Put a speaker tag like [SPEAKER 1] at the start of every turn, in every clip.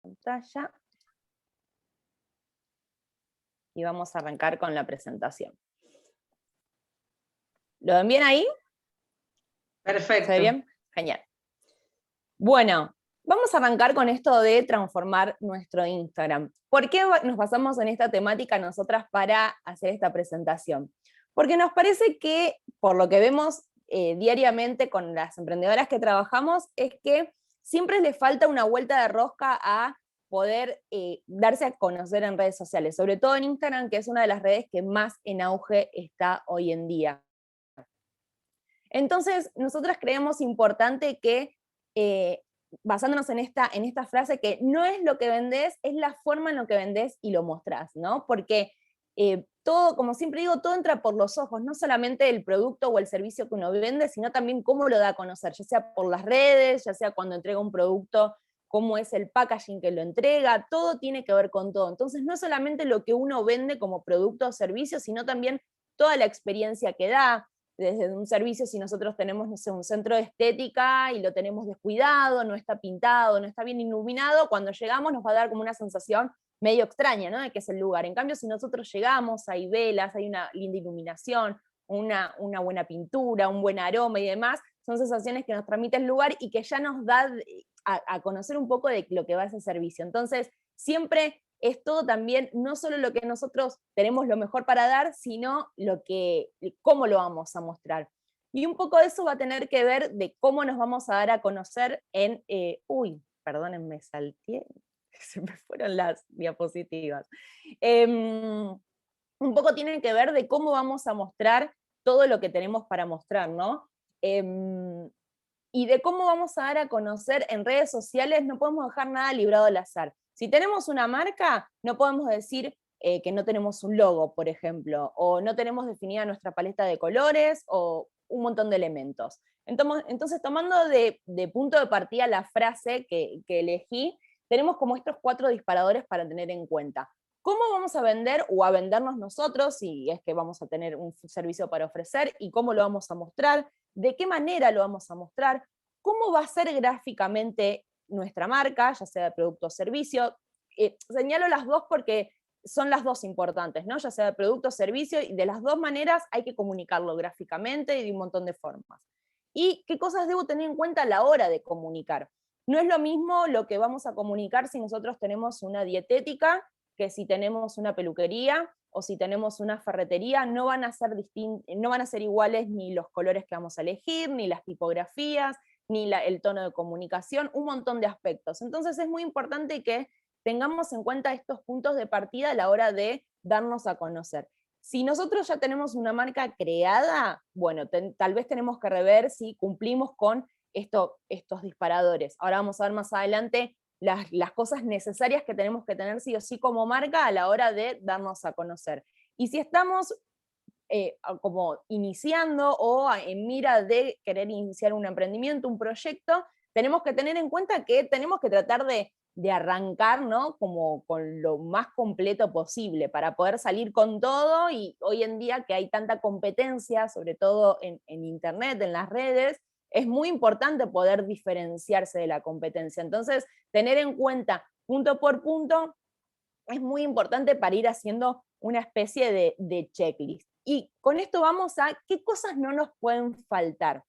[SPEAKER 1] Pantalla. Y vamos a arrancar con la presentación. ¿Lo ven bien ahí?
[SPEAKER 2] Perfecto.
[SPEAKER 1] ¿Se ve bien? Genial. Bueno, vamos a arrancar con esto de transformar nuestro Instagram. ¿Por qué nos basamos en esta temática nosotras para hacer esta presentación? Porque nos parece que, por lo que vemos diariamente con las emprendedoras que trabajamos, es que siempre les falta una vuelta de rosca a poder darse a conocer en redes sociales, sobre todo en Instagram, que es una de las redes que más en auge está hoy en día. Entonces, nosotras creemos importante que, basándonos en esta frase, que no es lo que vendés, es la forma en lo que vendés y lo mostrás, ¿no? Porque todo, como siempre digo, todo entra por los ojos, no solamente el producto o el servicio que uno vende, sino también cómo lo da a conocer, ya sea por las redes, ya sea cuando entrega un producto, cómo es el packaging que lo entrega, todo tiene que ver con todo. Entonces, no solamente lo que uno vende como producto o servicio, sino también toda la experiencia que da, desde un servicio, si nosotros tenemos, no sé, un centro de estética y lo tenemos descuidado, no está pintado, no está bien iluminado, cuando llegamos nos va a dar como una sensación medio extraña, ¿no? De que es el lugar. En cambio, si nosotros llegamos, hay velas, hay una linda iluminación, una buena pintura, un buen aroma y demás, son sensaciones que nos transmite el lugar y que ya nos da a conocer un poco de lo que va ese servicio. Entonces, siempre es todo también, no solo lo que nosotros tenemos lo mejor para dar, sino cómo lo vamos a mostrar. Y un poco de eso va a tener que ver de cómo nos vamos a dar a conocer en, perdónenme, salté, se me fueron las diapositivas. Un poco tiene que ver de cómo vamos a mostrar todo lo que tenemos para mostrar, ¿no? Y de cómo vamos a dar a conocer en redes sociales, no podemos dejar nada librado al azar. Si tenemos una marca, no podemos decir que no tenemos un logo, por ejemplo, o no tenemos definida nuestra paleta de colores, o un montón de elementos. Entonces tomando de punto de partida la frase que elegí, tenemos como estos 4 disparadores para tener en cuenta. ¿Cómo vamos a vender o a vendernos nosotros, si es que vamos a tener un servicio para ofrecer, y cómo lo vamos a mostrar? ¿De qué manera lo vamos a mostrar? ¿Cómo va a ser gráficamente nuestra marca, ya sea de producto o servicio? Señalo las dos porque son las dos importantes, ¿no? Ya sea de producto o servicio, y de las dos maneras hay que comunicarlo gráficamente y de un montón de formas. ¿Y qué cosas debo tener en cuenta a la hora de comunicar? No es lo mismo lo que vamos a comunicar si nosotros tenemos una dietética que si tenemos una peluquería o si tenemos una ferretería. No van a ser iguales ni los colores que vamos a elegir, ni las tipografías, ni el tono de comunicación, un montón de aspectos. Entonces es muy importante que tengamos en cuenta estos puntos de partida a la hora de darnos a conocer. Si nosotros ya tenemos una marca creada, bueno, tal vez tenemos que rever si cumplimos con estos disparadores. Ahora vamos a ver más adelante las cosas necesarias que tenemos que tener sí o sí como marca a la hora de darnos a conocer. Y si estamos como iniciando o en mira de querer iniciar un emprendimiento, un proyecto, tenemos que tener en cuenta que tenemos que tratar de arrancar, ¿no? Como con lo más completo posible para poder salir con todo. Y hoy en día que hay tanta competencia, sobre todo en internet, en las redes, es muy importante poder diferenciarse de la competencia. Entonces, tener en cuenta punto por punto es muy importante para ir haciendo una especie de checklist. Y con esto vamos a qué cosas no nos pueden faltar.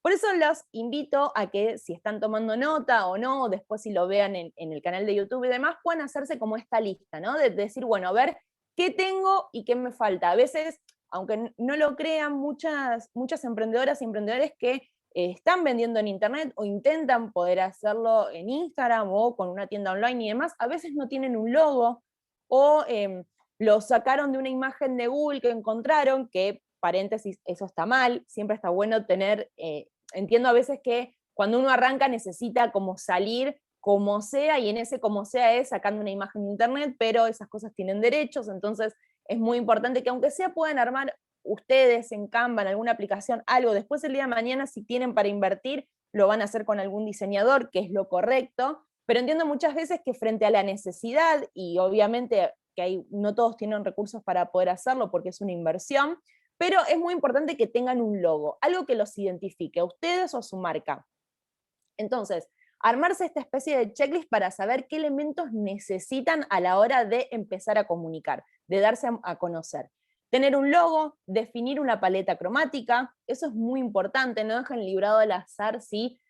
[SPEAKER 1] Por eso los invito a que, si están tomando nota o no, después si lo vean en el canal de YouTube y demás, puedan hacerse como esta lista, ¿no? De decir, bueno, a ver qué tengo y qué me falta. A veces, aunque no lo crean, muchas emprendedoras y emprendedores que están vendiendo en internet o intentan poder hacerlo en Instagram o con una tienda online y demás, a veces no tienen un logo, o lo sacaron de una imagen de Google que encontraron, que, paréntesis, eso está mal. Siempre está bueno tener, entiendo a veces que cuando uno arranca necesita como salir como sea, y en ese como sea es sacando una imagen de internet, pero esas cosas tienen derechos. Entonces es muy importante que aunque sea puedan armar ustedes en Canva, en alguna aplicación, algo. Después el día de mañana, si tienen para invertir, lo van a hacer con algún diseñador, que es lo correcto. Pero entiendo muchas veces que frente a la necesidad, y obviamente que no todos tienen recursos para poder hacerlo porque es una inversión, pero es muy importante que tengan un logo, algo que los identifique, a ustedes o a su marca. Entonces, armarse esta especie de checklist para saber qué elementos necesitan a la hora de empezar a comunicar, de darse a conocer. Tener un logo, definir una paleta cromática, eso es muy importante, no dejen librado al azar si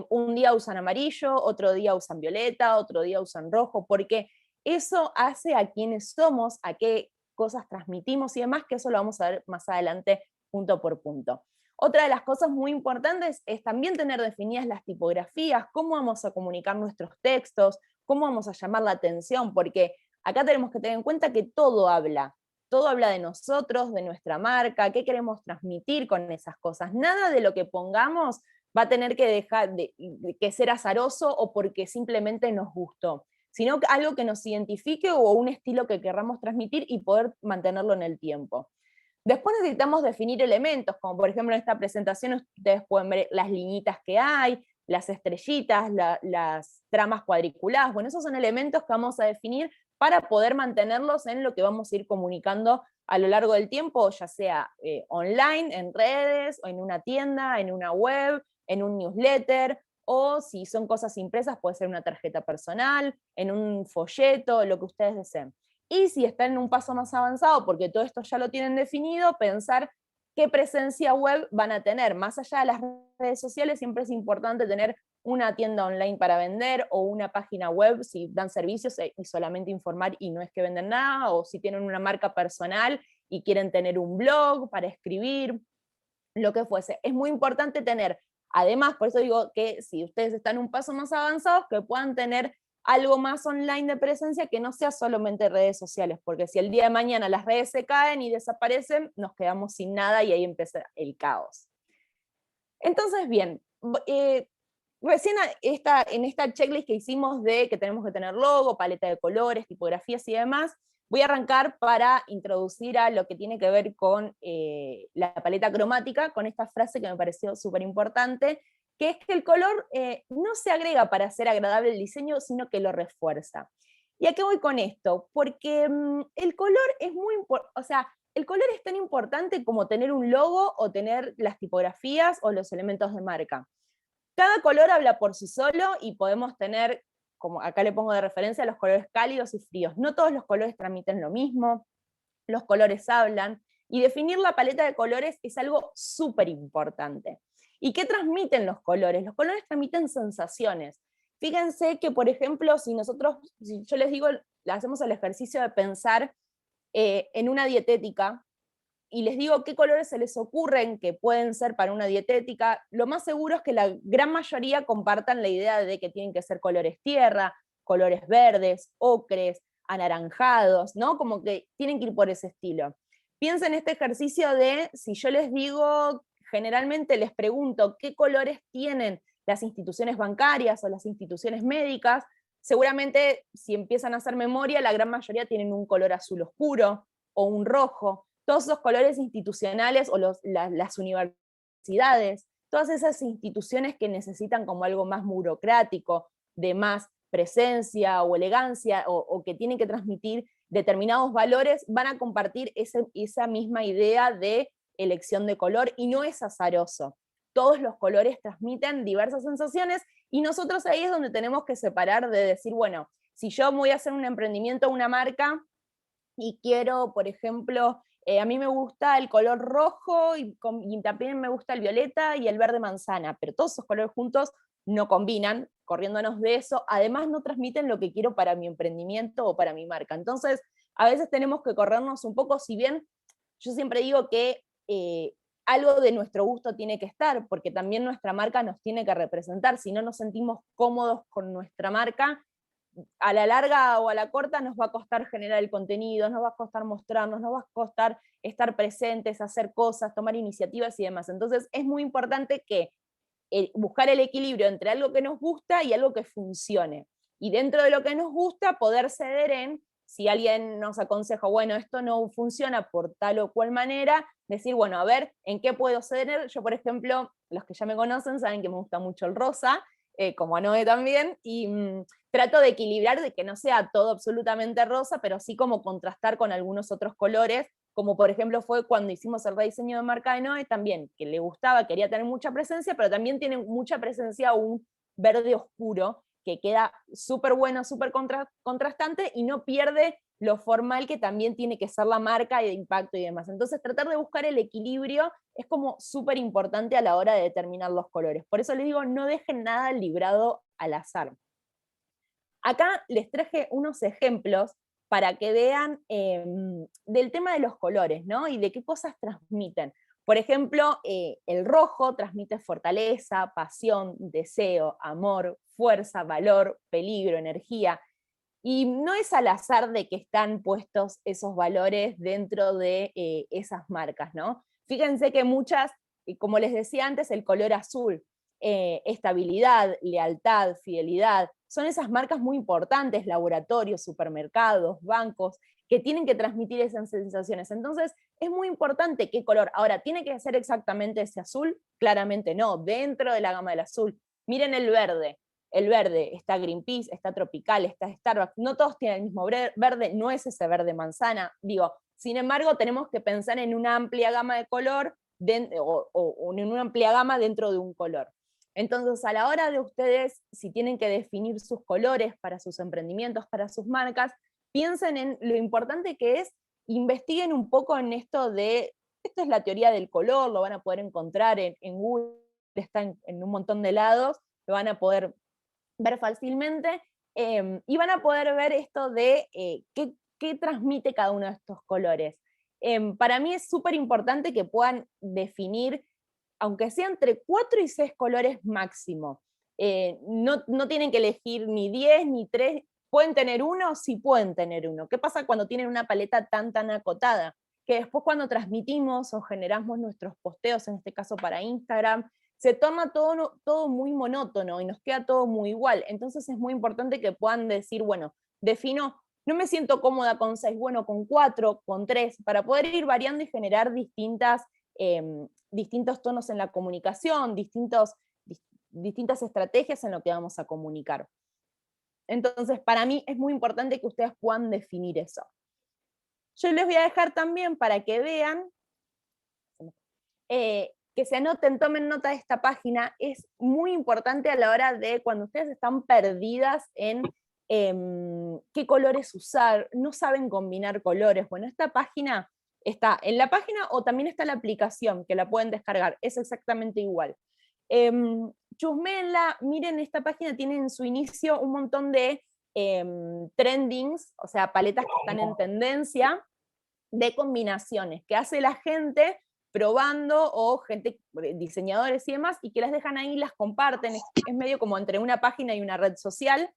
[SPEAKER 1] un día usan amarillo, otro día usan violeta, otro día usan rojo, porque eso hace a quienes somos, a qué cosas transmitimos y demás, que eso lo vamos a ver más adelante punto por punto. Otra de las cosas muy importantes es también tener definidas las tipografías, cómo vamos a comunicar nuestros textos, cómo vamos a llamar la atención, porque acá tenemos que tener en cuenta que todo habla de nosotros, de nuestra marca, qué queremos transmitir con esas cosas. Nada de lo que pongamos va a tener que dejar de ser azaroso o porque simplemente nos gustó, sino algo que nos identifique o un estilo que querramos transmitir y poder mantenerlo en el tiempo. Después necesitamos definir elementos, como por ejemplo en esta presentación ustedes pueden ver las liñitas que hay, las estrellitas, las tramas cuadriculadas. Bueno, esos son elementos que vamos a definir para poder mantenerlos en lo que vamos a ir comunicando a lo largo del tiempo, ya sea online, en redes, o en una tienda, en una web, en un newsletter, o si son cosas impresas, puede ser una tarjeta personal, en un folleto, lo que ustedes deseen. Y si están en un paso más avanzado, porque todo esto ya lo tienen definido, pensar qué presencia web van a tener. Más allá de las redes sociales, siempre es importante tener una tienda online para vender o una página web si dan servicios y solamente informar y no es que venden nada, o si tienen una marca personal y quieren tener un blog para escribir, lo que fuese. Es muy importante tener, además, por eso digo que si ustedes están un paso más avanzados, que puedan tener algo más online de presencia que no sea solamente redes sociales, porque si el día de mañana las redes se caen y desaparecen, nos quedamos sin nada y ahí empieza el caos. Entonces, bien, recién en esta checklist que hicimos de que tenemos que tener logo, paleta de colores, tipografías y demás, voy a arrancar para introducir a lo que tiene que ver con la paleta cromática, con esta frase que me pareció súper importante, que es que el color no se agrega para hacer agradable el diseño, sino que lo refuerza. ¿Y a qué voy con esto? Porque el color es muy importante, o sea, el color es tan importante como tener un logo o tener las tipografías o los elementos de marca. Cada color habla por sí solo y podemos tener, como acá le pongo de referencia, los colores cálidos y fríos. No todos los colores transmiten lo mismo, los colores hablan, y definir la paleta de colores es algo súper importante. ¿Y qué transmiten los colores? Los colores transmiten sensaciones. Fíjense que, por ejemplo, si yo les digo, hacemos el ejercicio de pensar en una dietética, y les digo qué colores se les ocurren que pueden ser para una dietética, lo más seguro es que la gran mayoría compartan la idea de que tienen que ser colores tierra, colores verdes, ocres, anaranjados, ¿no? Como que tienen que ir por ese estilo. Piensen en este ejercicio de, si yo les digo, generalmente les pregunto qué colores tienen las instituciones bancarias o las instituciones médicas, seguramente si empiezan a hacer memoria, la gran mayoría tienen un color azul oscuro o un rojo. Todos esos colores institucionales o las universidades, todas esas instituciones que necesitan como algo más burocrático, de más presencia o elegancia, o que tienen que transmitir determinados valores, van a compartir esa misma idea de elección de color, y no es azaroso. Todos los colores transmiten diversas sensaciones, y nosotros ahí es donde tenemos que separar de decir, bueno, si yo voy a hacer un emprendimiento, una marca, y quiero, por ejemplo, a mí me gusta el color rojo y también me gusta el violeta y el verde manzana, pero todos esos colores juntos no combinan, corriéndonos de eso, además no transmiten lo que quiero para mi emprendimiento o para mi marca. Entonces, a veces tenemos que corrernos un poco, si bien yo siempre digo que algo de nuestro gusto tiene que estar, porque también nuestra marca nos tiene que representar, si no nos sentimos cómodos con nuestra marca, a la larga o a la corta nos va a costar generar el contenido, nos va a costar mostrarnos, nos va a costar estar presentes, hacer cosas, tomar iniciativas y demás. Entonces es muy importante que buscar el equilibrio entre algo que nos gusta y algo que funcione. Y dentro de lo que nos gusta, poder ceder en, si alguien nos aconseja, bueno, esto no funciona por tal o cual manera, decir, bueno, a ver, ¿en qué puedo ceder? Yo, por ejemplo, los que ya me conocen saben que me gusta mucho el rosa, como a Noé también, y trato de equilibrar, de que no sea todo absolutamente rosa, pero sí como contrastar con algunos otros colores, como por ejemplo fue cuando hicimos el rediseño de marca de Noé también, que le gustaba, quería tener mucha presencia, pero también tiene mucha presencia un verde oscuro, que queda súper bueno, súper contrastante y no pierde lo formal que también tiene que ser la marca y de impacto y demás. Entonces tratar de buscar el equilibrio es como súper importante a la hora de determinar los colores. Por eso les digo, no dejen nada librado al azar. Acá les traje unos ejemplos para que vean del tema de los colores, ¿no? Y de qué cosas transmiten. Por ejemplo, el rojo transmite fortaleza, pasión, deseo, amor, fuerza, valor, peligro, energía. Y no es al azar de que están puestos esos valores dentro de esas marcas, ¿no? Fíjense que muchas, como les decía antes, el color azul, estabilidad, lealtad, fidelidad, son esas marcas muy importantes, laboratorios, supermercados, bancos, que tienen que transmitir esas sensaciones. Entonces, es muy importante qué color. Ahora, ¿tiene que ser exactamente ese azul? Claramente no, dentro de la gama del azul. Miren el verde. El verde, está Greenpeace, está Tropical, está Starbucks, no todos tienen el mismo verde, no es ese verde manzana, digo, sin embargo tenemos que pensar en una amplia gama de color o en una amplia gama dentro de un color. Entonces, a la hora de ustedes, si tienen que definir sus colores para sus emprendimientos, para sus marcas, piensen en lo importante que es, investiguen un poco en esto esto es la teoría del color, lo van a poder encontrar en Google, está en un montón de lados, lo van a poder ver fácilmente, y van a poder ver esto de qué transmite cada uno de estos colores. Para mí es súper importante que puedan definir, aunque sea entre 4 y 6 colores máximo. No tienen que elegir ni 10 ni 3, ¿pueden tener uno? Sí pueden tener uno. ¿Qué pasa cuando tienen una paleta tan acotada? Que después cuando transmitimos o generamos nuestros posteos, en este caso para Instagram, se torna todo muy monótono y nos queda todo muy igual. Entonces es muy importante que puedan decir, bueno, defino, no me siento cómoda con 6, bueno, con 4, con 3, para poder ir variando y generar distintos tonos en la comunicación, distintas estrategias en lo que vamos a comunicar. Entonces, para mí es muy importante que ustedes puedan definir eso. Yo les voy a dejar también para que vean, que se anoten, tomen nota de esta página, es muy importante a la hora de cuando ustedes están perdidas en qué colores usar, no saben combinar colores. Bueno, esta página está en la página o también está la aplicación que la pueden descargar, es exactamente igual. Chusméenla, miren, esta página tiene en su inicio un montón de trendings, o sea, paletas que están en tendencia, de combinaciones que hace la gente probando, o gente, diseñadores y demás, y que las dejan ahí, las comparten, es medio como entre una página y una red social.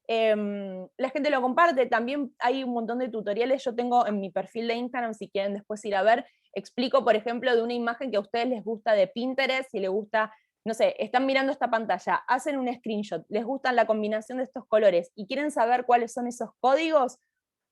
[SPEAKER 1] La gente lo comparte, también hay un montón de tutoriales, yo tengo en mi perfil de Instagram, si quieren después ir a ver, explico, por ejemplo, de una imagen que a ustedes les gusta de Pinterest, si les gusta, no sé, están mirando esta pantalla, hacen un screenshot, les gusta la combinación de estos colores y quieren saber cuáles son esos códigos,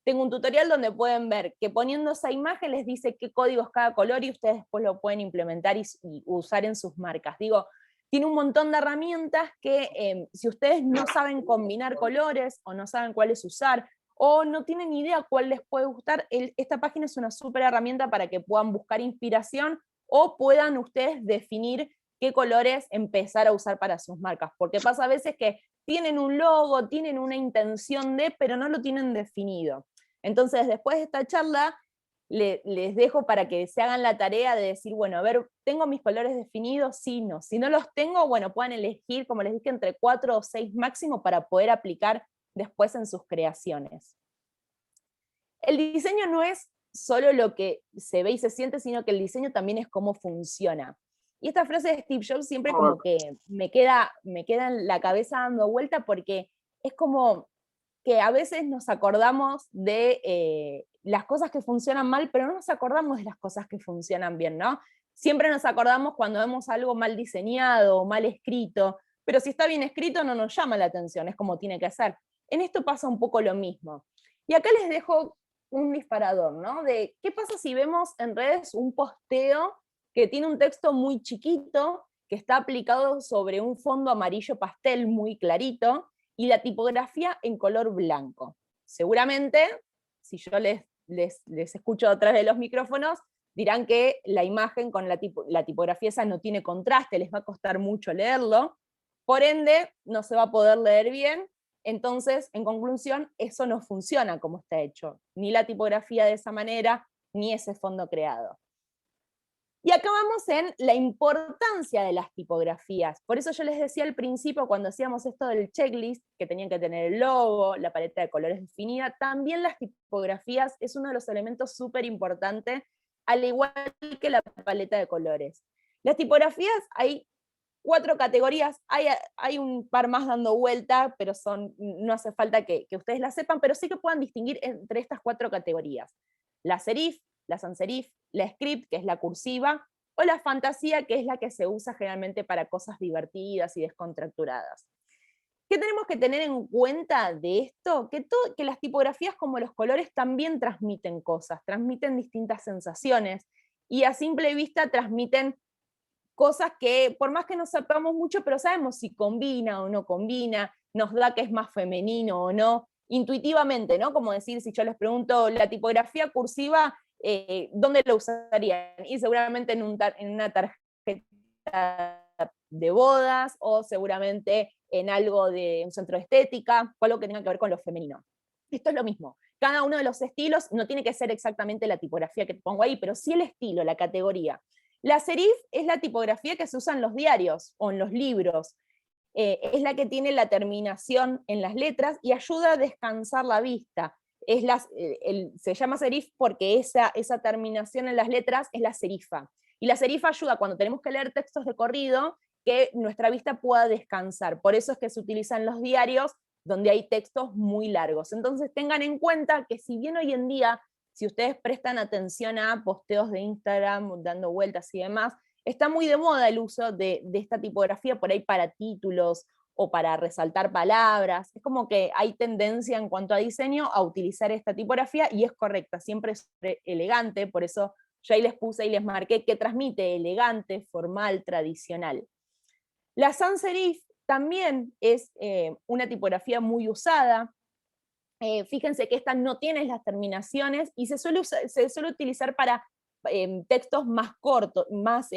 [SPEAKER 1] tengo un tutorial donde pueden ver que poniendo esa imagen les dice qué código es cada color y ustedes después lo pueden implementar y usar en sus marcas. Digo, tiene un montón de herramientas que si ustedes no saben combinar colores o no saben cuáles usar o no tienen idea cuál les puede gustar, esta página es una súper herramienta para que puedan buscar inspiración o puedan ustedes definir qué colores empezar a usar para sus marcas. Porque pasa a veces que tienen un logo, tienen una intención de, pero no lo tienen definido. Entonces, después de esta charla, les dejo para que se hagan la tarea de decir, bueno, a ver, ¿tengo mis colores definidos? Sí, no. Si no los tengo, bueno, pueden elegir, como les dije, entre 4 o 6 máximo para poder aplicar después en sus creaciones. El diseño no es solo lo que se ve y se siente, sino que el diseño también es cómo funciona. Y esta frase de Steve Jobs siempre como que me queda en la cabeza dando vuelta porque es como que a veces nos acordamos de las cosas que funcionan mal, pero no nos acordamos de las cosas que funcionan bien, ¿no? Siempre nos acordamos cuando vemos algo mal diseñado o mal escrito, pero si está bien escrito no nos llama la atención, es como tiene que ser. En esto pasa un poco lo mismo. Y acá les dejo un disparador, ¿no? De qué pasa si vemos en redes un posteo que tiene un texto muy chiquito, que está aplicado sobre un fondo amarillo pastel muy clarito, y la tipografía en color blanco. Seguramente, si yo les escucho detrás de los micrófonos, dirán que la imagen con la tipografía esa no tiene contraste, les va a costar mucho leerlo. Por ende, no se va a poder leer bien. Entonces, en conclusión, eso no funciona como está hecho. Ni la tipografía de esa manera, ni ese fondo creado. Y acá vamos en la importancia de las tipografías. Por eso yo les decía al principio, cuando hacíamos esto del checklist, que tenían que tener el logo, la paleta de colores definida, también las tipografías es uno de los elementos súper importantes, al igual que la paleta de colores. Las tipografías hay 4 categorías, hay un par más dando vuelta, pero no hace falta que ustedes las sepan, pero sí que puedan distinguir entre estas 4 categorías. La serif, la sans serif, la script, que es la cursiva, o la fantasía, que es la que se usa generalmente para cosas divertidas y descontracturadas. ¿Qué tenemos que tener en cuenta de esto? Que las tipografías como los colores también transmiten cosas, transmiten distintas sensaciones, y a simple vista transmiten cosas que, por más que no sepamos mucho, pero sabemos si combina o no combina, nos da que es más femenino o no, intuitivamente, ¿no? Como decir, si yo les pregunto la tipografía cursiva, ¿dónde la usarían? Y seguramente en una tarjeta de bodas, o seguramente en algo de un centro de estética, o algo que tenga que ver con lo femenino. Esto es lo mismo. Cada uno de los estilos no tiene que ser exactamente la tipografía que pongo ahí, pero sí el estilo, la categoría. La serif es la tipografía que se usa en los diarios o en los libros. Es la que tiene la terminación en las letras y ayuda a descansar la vista. Se llama serif porque esa terminación en las letras es la serifa. Y la serifa ayuda cuando tenemos que leer textos de corrido que nuestra vista pueda descansar. Por eso es que se utilizan los diarios donde hay textos muy largos. Entonces tengan en cuenta que si bien hoy en día, si ustedes prestan atención a posteos de Instagram, dando vueltas y demás, está muy de moda el uso de esta tipografía por ahí para títulos o para resaltar palabras. Es como que hay tendencia en cuanto a diseño a utilizar esta tipografía, y es correcta, siempre es elegante, por eso yo ahí les puse y les marqué que transmite elegante, formal, tradicional. La sans serif también es una tipografía muy usada. Fíjense que esta no tiene las terminaciones y se suele utilizar para textos más cortos, más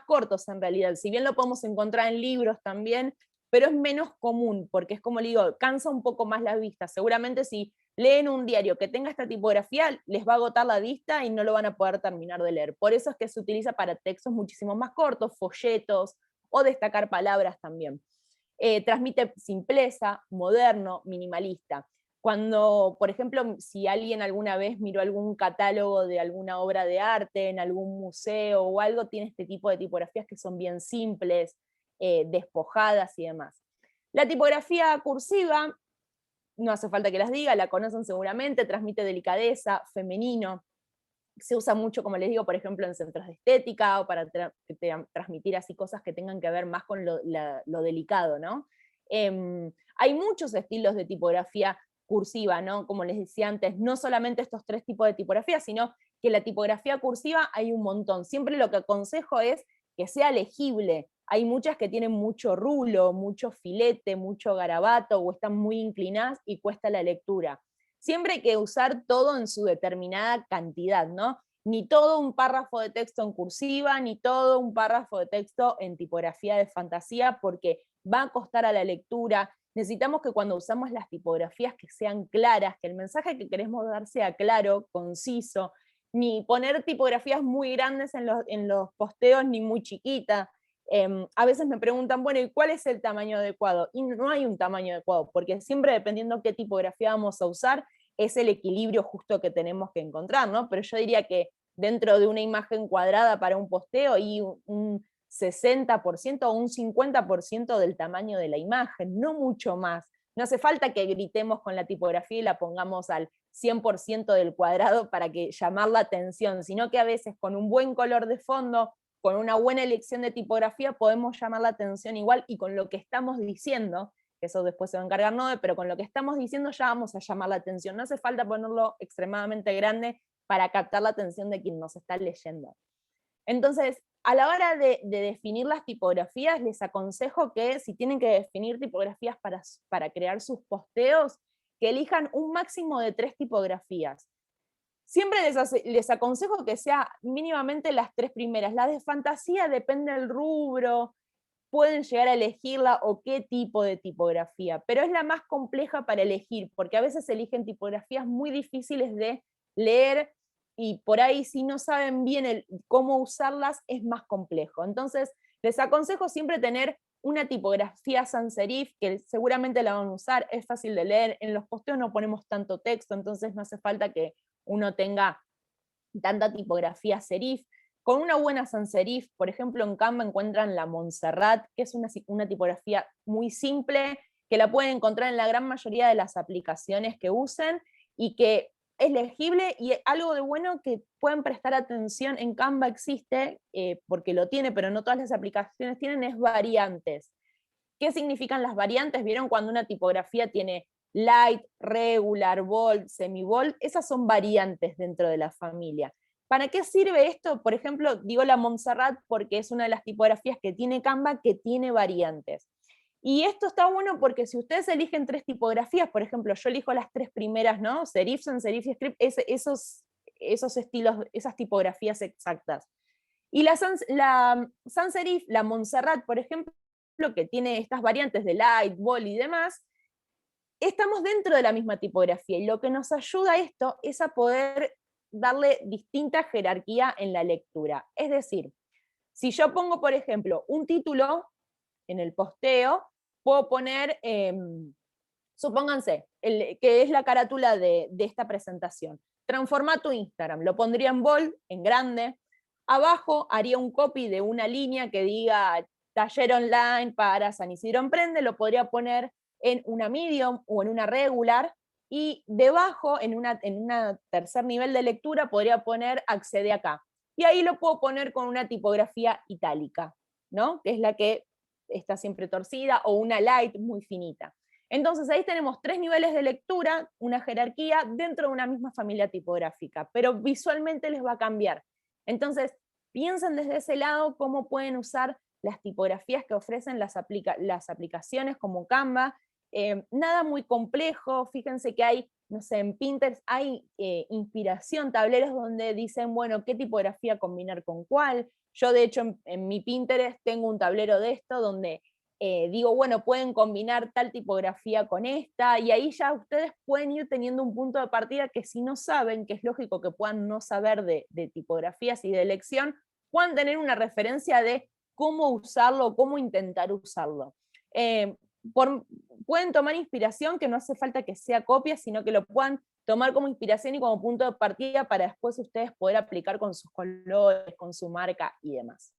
[SPEAKER 1] cortos en realidad. Si bien lo podemos encontrar en libros también, pero es menos común, porque es como le digo, cansa un poco más la vista. Seguramente si leen un diario que tenga esta tipografía, les va a agotar la vista y no lo van a poder terminar de leer. Por eso es que se utiliza para textos muchísimo más cortos, folletos, o destacar palabras también. Transmite simpleza, moderno, minimalista. Cuando, por ejemplo, si alguien alguna vez miró algún catálogo de alguna obra de arte en algún museo o algo, tiene este tipo de tipografías que son bien simples, despojadas y demás. La tipografía cursiva, no hace falta que las diga, la conocen seguramente, transmite delicadeza, femenino. Se usa mucho, como les digo, por ejemplo, en centros de estética o para transmitir así cosas que tengan que ver más con lo delicado, ¿no? Hay muchos estilos de tipografía cursiva, ¿no? Como les decía antes, no solamente estos 3 tipos de tipografía, sino que la tipografía cursiva hay un montón. Siempre lo que aconsejo es que sea legible. Hay muchas que tienen mucho rulo, mucho filete, mucho garabato, o están muy inclinadas y cuesta la lectura. Siempre hay que usar todo en su determinada cantidad, ¿no? Ni todo un párrafo de texto en cursiva, ni todo un párrafo de texto en tipografía de fantasía, porque va a costar a la lectura. Necesitamos que cuando usamos las tipografías que sean claras, que el mensaje que queremos dar sea claro, conciso, ni poner tipografías muy grandes en los posteos, ni muy chiquitas. A veces me preguntan, bueno, ¿y cuál es el tamaño adecuado? Y no hay un tamaño adecuado, porque siempre dependiendo qué tipografía vamos a usar, es el equilibrio justo que tenemos que encontrar, ¿no? Pero yo diría que dentro de una imagen cuadrada para un posteo y un 60% o un 50% del tamaño de la imagen, no mucho más. No hace falta que gritemos con la tipografía y la pongamos al 100% del cuadrado para que llamar la atención, sino que a veces con un buen color de fondo, con una buena elección de tipografía, podemos llamar la atención igual, y con lo que estamos diciendo, que eso después se va a encargar Noe, pero con lo que estamos diciendo ya vamos a llamar la atención. No hace falta ponerlo extremadamente grande para captar la atención de quien nos está leyendo. Entonces, a la hora de definir las tipografías, les aconsejo que si tienen que definir tipografías para crear sus posteos, que elijan un máximo de 3 tipografías. Siempre les aconsejo que sea mínimamente las 3 primeras. La de fantasía depende del rubro. pueden llegar a elegirla o qué tipo de tipografía, pero es la más compleja para elegir, porque a veces eligen tipografías muy difíciles de leer y por ahí si no saben bien cómo usarlas es más complejo. Entonces, les aconsejo siempre tener una tipografía sans serif, que seguramente la van a usar, es fácil de leer, en los posteos no ponemos tanto texto, entonces no hace falta que uno tenga tanta tipografía serif. Con una buena sans serif, por ejemplo, en Canva encuentran la Montserrat, que es una tipografía muy simple, que la pueden encontrar en la gran mayoría de las aplicaciones que usen, y que es legible, y algo de bueno que pueden prestar atención, en Canva existe, porque lo tiene, pero no todas las aplicaciones tienen, es variantes. ¿Qué significan las variantes? ¿Vieron cuando una tipografía tiene light, regular, bold, semi-bold? Esas son variantes dentro de la familia. ¿Para qué sirve esto? Por ejemplo, digo la Montserrat porque es una de las tipografías que tiene Canva que tiene variantes. Y esto está bueno porque si ustedes eligen 3 tipografías, por ejemplo, yo elijo las 3 primeras, ¿no? Serif, sans serif y script, esos estilos, esas tipografías exactas. Y la sans serif, la Montserrat, por ejemplo, que tiene estas variantes de light, bold y demás, estamos dentro de la misma tipografía, y lo que nos ayuda a esto es a poder darle distinta jerarquía en la lectura. Es decir, si yo pongo, por ejemplo, un título en el posteo, puedo poner, supónganse, que es la carátula de esta presentación. Transforma tu Instagram, lo pondría en bold, en grande. Abajo haría un copy de una línea que diga taller online para San Isidro Emprende, lo podría poner en una medium o en una regular, y debajo, en una tercer nivel de lectura, podría poner accede acá. Y ahí lo puedo poner con una tipografía itálica, ¿no? Que es la que está siempre torcida, o una light muy finita. Entonces ahí tenemos 3 niveles de lectura, una jerarquía dentro de una misma familia tipográfica, pero visualmente les va a cambiar. Entonces, piensen desde ese lado cómo pueden usar las tipografías que ofrecen las aplicaciones como Canva. Nada muy complejo, fíjense que hay, no sé, en Pinterest hay inspiración, tableros donde dicen, bueno, qué tipografía combinar con cuál. Yo de hecho en mi Pinterest tengo un tablero de esto donde digo, bueno, pueden combinar tal tipografía con esta, y ahí ya ustedes pueden ir teniendo un punto de partida que si no saben, que es lógico que puedan no saber de tipografías y de elección, puedan tener una referencia de cómo usarlo, cómo intentar usarlo. Pueden tomar inspiración, que no hace falta que sea copia, sino que lo puedan tomar como inspiración y como punto de partida para después ustedes poder aplicar con sus colores, con su marca y demás.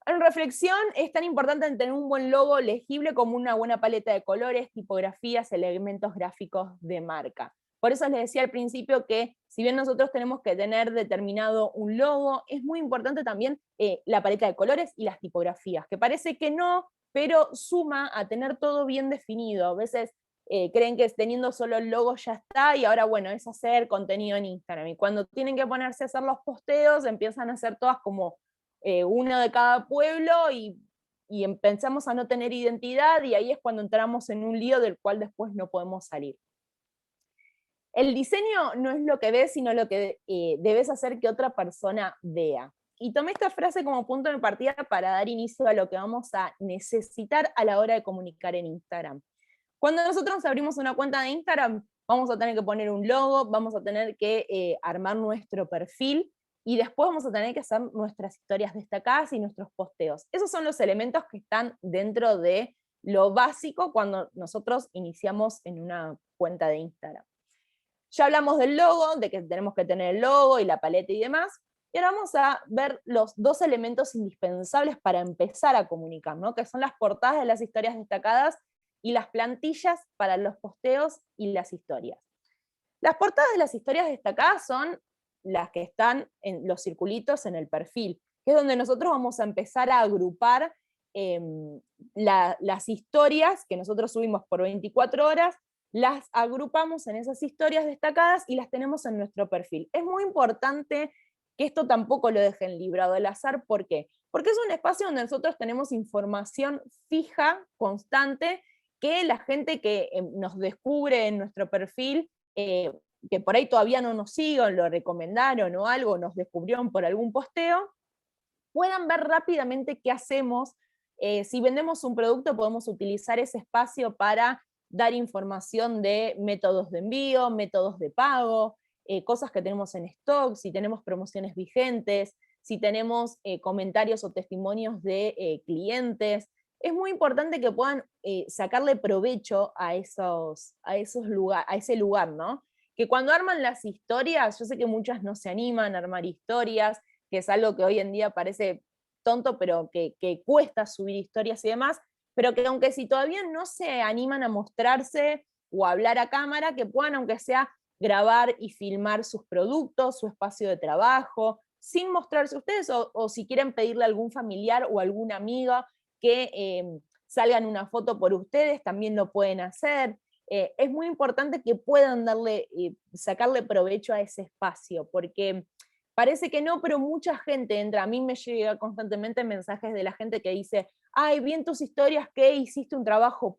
[SPEAKER 1] En reflexión, es tan importante tener un buen logo legible como una buena paleta de colores, tipografías, elementos gráficos de marca. Por eso les decía al principio que si bien nosotros tenemos que tener determinado un logo, es muy importante también la paleta de colores y las tipografías, que parece que no, pero suma a tener todo bien definido. A veces creen que teniendo solo el logo ya está, y ahora bueno, es hacer contenido en Instagram. Y cuando tienen que ponerse a hacer los posteos, empiezan a hacer todas como uno de cada pueblo, y empezamos a no tener identidad, y ahí es cuando entramos en un lío del cual después no podemos salir. El diseño no es lo que ves, sino lo que debes hacer que otra persona vea. Y tomé esta frase como punto de partida para dar inicio a lo que vamos a necesitar a la hora de comunicar en Instagram. Cuando nosotros abrimos una cuenta de Instagram, vamos a tener que poner un logo, vamos a tener que armar nuestro perfil, y después vamos a tener que hacer nuestras historias destacadas y nuestros posteos. Esos son los elementos que están dentro de lo básico cuando nosotros iniciamos en una cuenta de Instagram. Ya hablamos del logo, de que tenemos que tener el logo y la paleta y demás, y ahora vamos a ver los 2 elementos indispensables para empezar a comunicar, ¿no? Que son las portadas de las historias destacadas y las plantillas para los posteos y las historias. Las portadas de las historias destacadas son las que están en los circulitos en el perfil, que es donde nosotros vamos a empezar a agrupar las historias que nosotros subimos por 24 horas, las agrupamos en esas historias destacadas y las tenemos en nuestro perfil. Es muy importante que esto tampoco lo dejen librado al azar. ¿Por qué? Porque es un espacio donde nosotros tenemos información fija, constante, que la gente que nos descubre en nuestro perfil, que por ahí todavía no nos siguen, lo recomendaron o algo, nos descubrieron por algún posteo, puedan ver rápidamente qué hacemos. Si vendemos un producto, podemos utilizar ese espacio para dar información de métodos de envío, métodos de pago, cosas que tenemos en stock, si tenemos promociones vigentes, si tenemos comentarios o testimonios de clientes. Es muy importante que puedan sacarle provecho a ese lugar, ¿no? Que cuando arman las historias, yo sé que muchas no se animan a armar historias, que es algo que hoy en día parece tonto, pero que cuesta subir historias y demás, pero que aunque si todavía no se animan a mostrarse o a hablar a cámara, que puedan, aunque sea, grabar y filmar sus productos, su espacio de trabajo, sin mostrarse ustedes, o si quieren pedirle a algún familiar o alguna amiga que salgan una foto por ustedes, también lo pueden hacer. Es muy importante que puedan sacarle provecho a ese espacio, porque parece que no, pero mucha gente entra. A mí me llega constantemente mensajes de la gente que dice, ay, vi en tus historias que hiciste un trabajo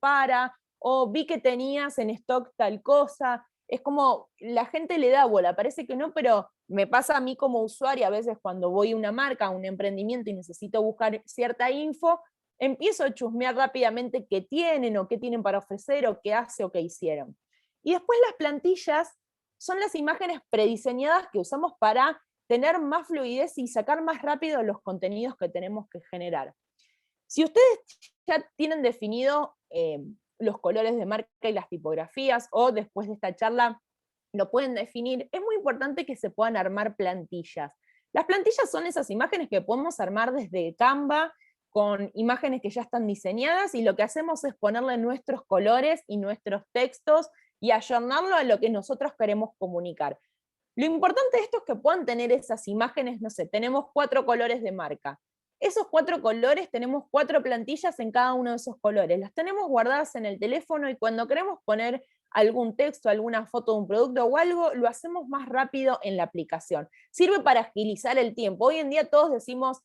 [SPEAKER 1] o vi que tenías en stock tal cosa. Es como, la gente le da bola, parece que no, pero me pasa a mí como usuaria, a veces cuando voy a una marca, a un emprendimiento y necesito buscar cierta info, empiezo a chusmear rápidamente qué tienen o qué tienen para ofrecer o qué hace o qué hicieron. Y después las plantillas son las imágenes prediseñadas que usamos para tener más fluidez y sacar más rápido los contenidos que tenemos que generar. Si ustedes ya tienen definido los colores de marca y las tipografías, o después de esta charla lo pueden definir, es muy importante que se puedan armar plantillas. Las plantillas son esas imágenes que podemos armar desde Canva, con imágenes que ya están diseñadas, y lo que hacemos es ponerle nuestros colores y nuestros textos y ayornarlo a lo que nosotros queremos comunicar. Lo importante de esto es que puedan tener esas imágenes, no sé, tenemos 4 colores de marca. Esos 4 colores, tenemos 4 plantillas en cada uno de esos colores. Las tenemos guardadas en el teléfono y cuando queremos poner algún texto, alguna foto de un producto o algo, lo hacemos más rápido en la aplicación. Sirve para agilizar el tiempo. Hoy en día todos decimos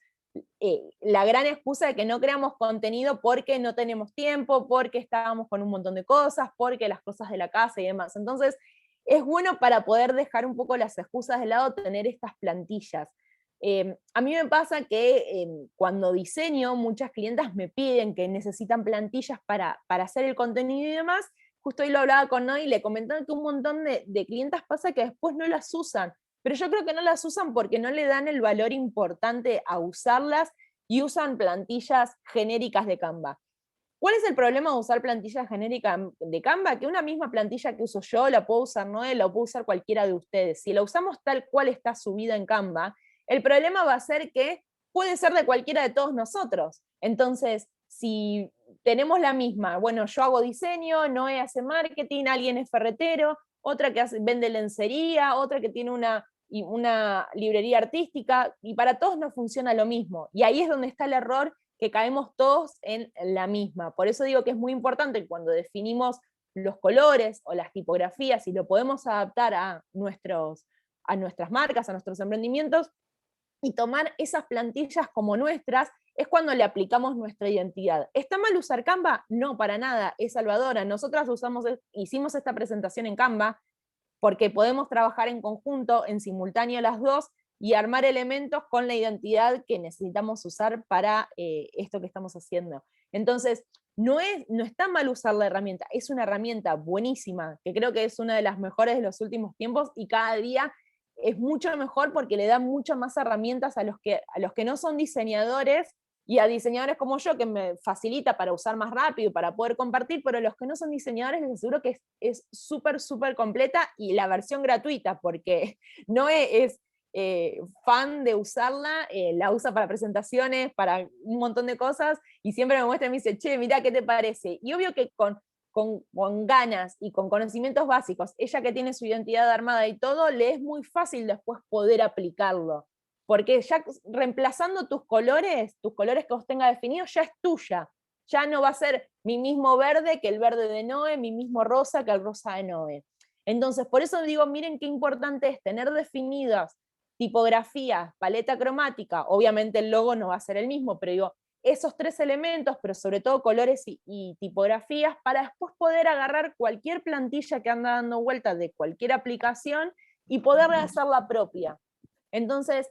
[SPEAKER 1] la gran excusa de que no creamos contenido porque no tenemos tiempo, porque estábamos con un montón de cosas, porque las cosas de la casa y demás. Entonces, es bueno para poder dejar un poco las excusas de lado, tener estas plantillas. A mí me pasa que cuando diseño, muchas clientas me piden que necesitan plantillas para hacer el contenido y demás. Justo hoy lo hablaba con Noy y le comentaba que un montón de clientas pasa que después no las usan, pero yo creo que no las usan porque no le dan el valor importante a usarlas y usan plantillas genéricas de Canva. ¿Cuál es el problema de usar plantillas genéricas de Canva? Que una misma plantilla que uso yo la puedo usar Noé, la puedo usar cualquiera de ustedes. Si la usamos tal cual está subida en Canva, el problema va a ser que puede ser de cualquiera de todos nosotros. Entonces, si tenemos la misma, bueno, yo hago diseño, Noé hace marketing, alguien es ferretero, otra que vende lencería, otra que tiene una librería artística, y para todos no funciona lo mismo. Y ahí es donde está el error, que caemos todos en la misma. Por eso digo que es muy importante cuando definimos los colores o las tipografías y lo podemos adaptar a nuestras marcas, a nuestros emprendimientos, y tomar esas plantillas como nuestras, es cuando le aplicamos nuestra identidad. ¿Está mal usar Canva? No, para nada, es salvadora. Nosotras hicimos esta presentación en Canva porque podemos trabajar en conjunto, en simultáneo las dos, y armar elementos con la identidad que necesitamos usar para esto que estamos haciendo. Entonces, no está mal usar la herramienta, es una herramienta buenísima, que creo que es una de las mejores de los últimos tiempos, y cada día es mucho mejor porque le da muchas más herramientas a los que no son diseñadores, y a diseñadores como yo, que me facilita para usar más rápido, para poder compartir, pero los que no son diseñadores les aseguro que es súper, súper completa, y la versión gratuita, porque no es fan de usarla, la usa para presentaciones, para un montón de cosas, y siempre me muestra y me dice, che, mirá, ¿qué te parece? Y obvio que con ganas y con conocimientos básicos, ella que tiene su identidad armada y todo, le es muy fácil después poder aplicarlo. Porque ya reemplazando tus colores que vos tengas definidos, ya es tuya. Ya no va a ser mi mismo verde que el verde de Noé, mi mismo rosa que el rosa de Noé. Entonces, por eso digo, miren qué importante es tener definidas tipografías, paleta cromática. Obviamente el logo no va a ser el mismo, pero digo, esos 3 elementos, pero sobre todo colores y tipografías, para después poder agarrar cualquier plantilla que anda dando vueltas de cualquier aplicación y poderle hacer la propia. Entonces,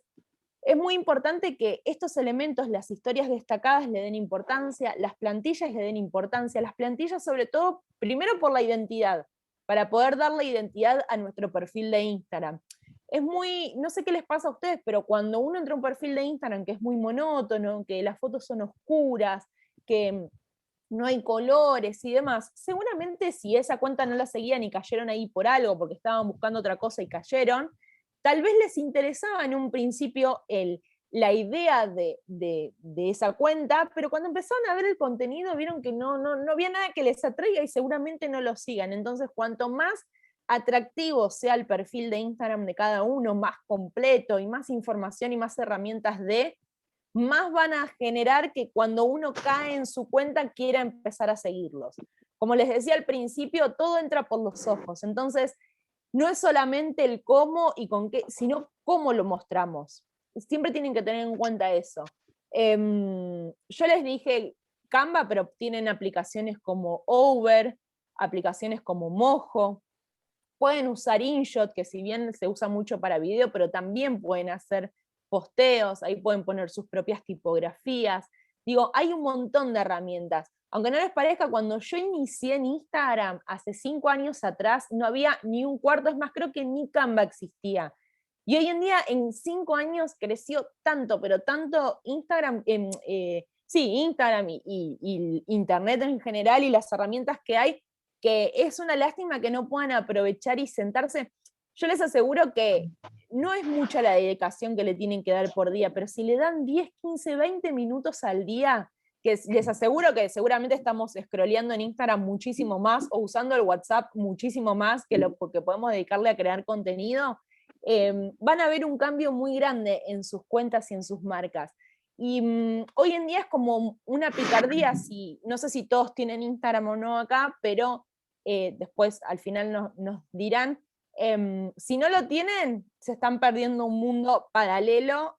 [SPEAKER 1] es muy importante que estos elementos, las historias destacadas, le den importancia, las plantillas le den importancia, las plantillas sobre todo, primero por la identidad, para poder darle identidad a nuestro perfil de Instagram. Es muy, no sé qué les pasa a ustedes, pero cuando uno entra a un perfil de Instagram que es muy monótono, que las fotos son oscuras, que no hay colores y demás, seguramente si esa cuenta no la seguían y cayeron ahí por algo, porque estaban buscando otra cosa y cayeron, tal vez les interesaba en un principio la idea de esa cuenta, pero cuando empezaron a ver el contenido vieron que no había nada que les atraiga y seguramente no lo sigan. Entonces, cuanto más atractivo sea el perfil de Instagram de cada uno, más completo y más información y más herramientas más van a generar que cuando uno cae en su cuenta quiera empezar a seguirlos. Como les decía al principio, todo entra por los ojos. Entonces, no es solamente el cómo y con qué, sino cómo lo mostramos. Siempre tienen que tener en cuenta eso. Yo les dije Canva, pero tienen aplicaciones como Over, aplicaciones como Mojo. Pueden usar InShot, que si bien se usa mucho para video, pero también pueden hacer posteos, ahí pueden poner sus propias tipografías. Digo, hay un montón de herramientas. Aunque no les parezca, cuando yo inicié en Instagram hace 5 años atrás, no había ni un cuarto, es más, creo que ni Canva existía. Y hoy en día, en 5 años, creció tanto, pero tanto Instagram, Instagram y Internet en general y las herramientas que hay, que es una lástima que no puedan aprovechar y sentarse. Yo les aseguro que no es mucha la dedicación que le tienen que dar por día, pero si le dan 10, 15, 20 minutos al día, que les aseguro que seguramente estamos scrolleando en Instagram muchísimo más o usando el WhatsApp muchísimo más que lo que podemos dedicarle a crear contenido, van a ver un cambio muy grande en sus cuentas y en sus marcas. Y hoy en día es como una picardía, no sé si todos tienen Instagram o no acá, pero después al final nos dirán, si no lo tienen, se están perdiendo un mundo paralelo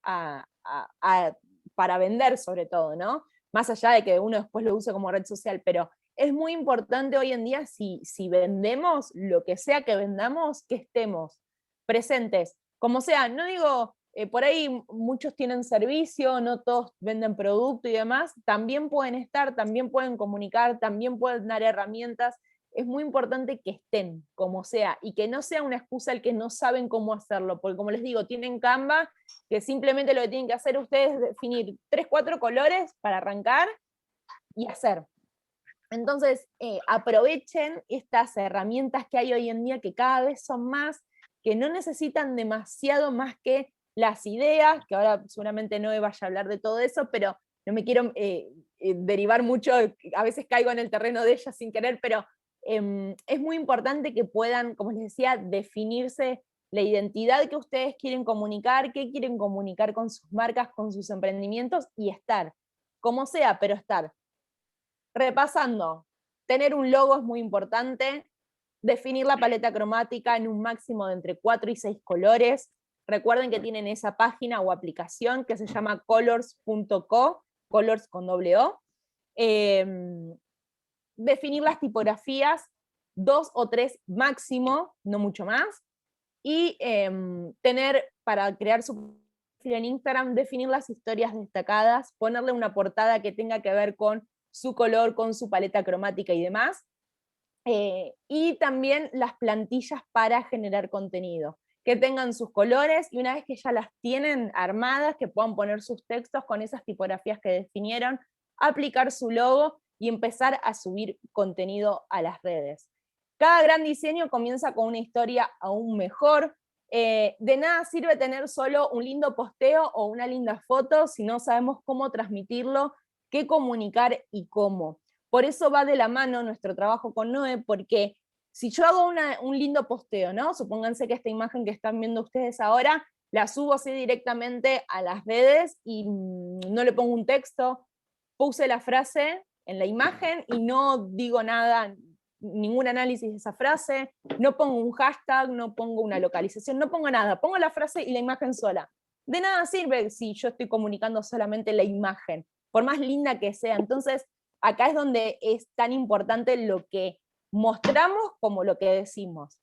[SPEAKER 1] para vender sobre todo, ¿no? Más allá de que uno después lo use como red social, pero es muy importante hoy en día si vendemos, lo que sea que vendamos, que estemos presentes. Como sea, no digo, por ahí muchos tienen servicio, no todos venden producto y demás, también pueden estar, también pueden comunicar, también pueden dar herramientas. Es muy importante que estén, como sea, y que no sea una excusa el que no saben cómo hacerlo, porque como les digo, tienen Canva, que simplemente lo que tienen que hacer ustedes es definir 3, 4 colores para arrancar y hacer. Entonces, aprovechen estas herramientas que hay hoy en día, que cada vez son más, que no necesitan demasiado más que las ideas, que ahora seguramente Noé vaya a hablar de todo eso, pero no me quiero derivar mucho, a veces caigo en el terreno de ella sin querer, pero es muy importante que puedan, como les decía, definirse la identidad que ustedes quieren comunicar, qué quieren comunicar con sus marcas, con sus emprendimientos, y estar, como sea, pero estar. Repasando, tener un logo es muy importante, definir la paleta cromática en un máximo de entre 4 y 6 colores. Recuerden que tienen esa página o aplicación que se llama colors.co, colors con doble O. Definir las tipografías, 2 o 3 máximo, no mucho más. Y tener, para crear su perfil en Instagram, definir las historias destacadas, ponerle una portada que tenga que ver con su color, con su paleta cromática y demás. Y también las plantillas para generar contenido, que tengan sus colores y una vez que ya las tienen armadas, que puedan poner sus textos con esas tipografías que definieron, aplicar su logo y empezar a subir contenido a las redes. Cada gran diseño comienza con una historia aún mejor. De nada sirve tener solo un lindo posteo o una linda foto si no sabemos cómo transmitirlo, qué comunicar y cómo. Por eso va de la mano nuestro trabajo con Noé, porque si yo hago un lindo posteo, ¿no? Supónganse que esta imagen que están viendo ustedes ahora, la subo así directamente a las redes y no le pongo un texto, puse la frase en la imagen y no digo nada, ningún análisis de esa frase, no pongo un hashtag, no pongo una localización, no pongo nada, pongo la frase y la imagen sola. De nada sirve si yo estoy comunicando solamente la imagen, por más linda que sea. Entonces, acá es donde es tan importante lo que mostramos como lo que decimos.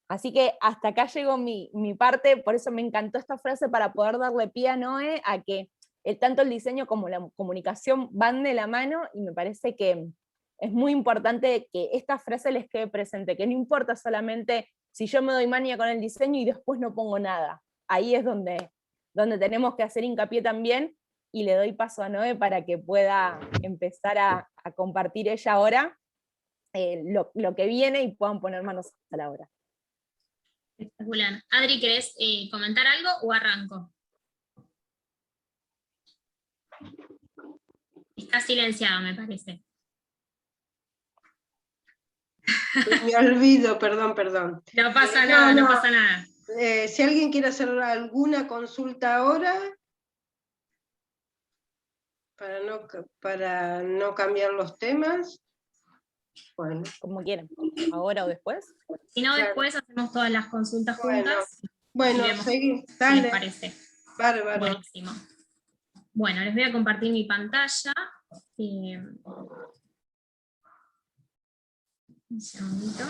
[SPEAKER 1] Así que hasta acá llegó mi parte, por eso me encantó esta frase para poder darle pie a Noé a que tanto el diseño como la comunicación van de la mano, y me parece que es muy importante que esta frase les quede presente, que no importa solamente si yo me doy manía con el diseño y después no pongo nada. Ahí es donde tenemos que hacer hincapié también, y le doy paso a Noé para que pueda empezar a compartir ella ahora lo que viene y puedan poner manos a la obra.
[SPEAKER 3] Espectacular. Adri, ¿querés comentar algo o arranco? Está silenciado, me parece.
[SPEAKER 2] Me olvido, perdón.
[SPEAKER 3] No pasa nada, no pasa nada.
[SPEAKER 2] Si alguien quiere hacer alguna consulta ahora, para no cambiar los temas, bueno.
[SPEAKER 1] Como quieran, ahora o después.
[SPEAKER 3] Si no, después hacemos todas las consultas juntas.
[SPEAKER 2] Bueno,
[SPEAKER 3] seguimos.
[SPEAKER 2] Dale.
[SPEAKER 3] Si les parece.
[SPEAKER 2] Bárbaro.
[SPEAKER 3] Buenísimo. Bueno, les voy a compartir mi pantalla. Un segundito.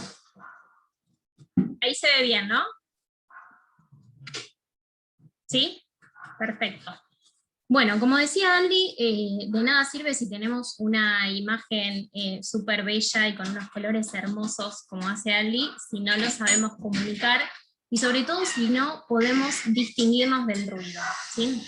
[SPEAKER 3] Ahí se ve bien, ¿no? ¿Sí? Perfecto. Bueno, como decía Andy, de nada sirve si tenemos una imagen súper bella y con unos colores hermosos como hace Andy, si no lo sabemos comunicar, y sobre todo si no podemos distinguirnos del ruido, ¿sí?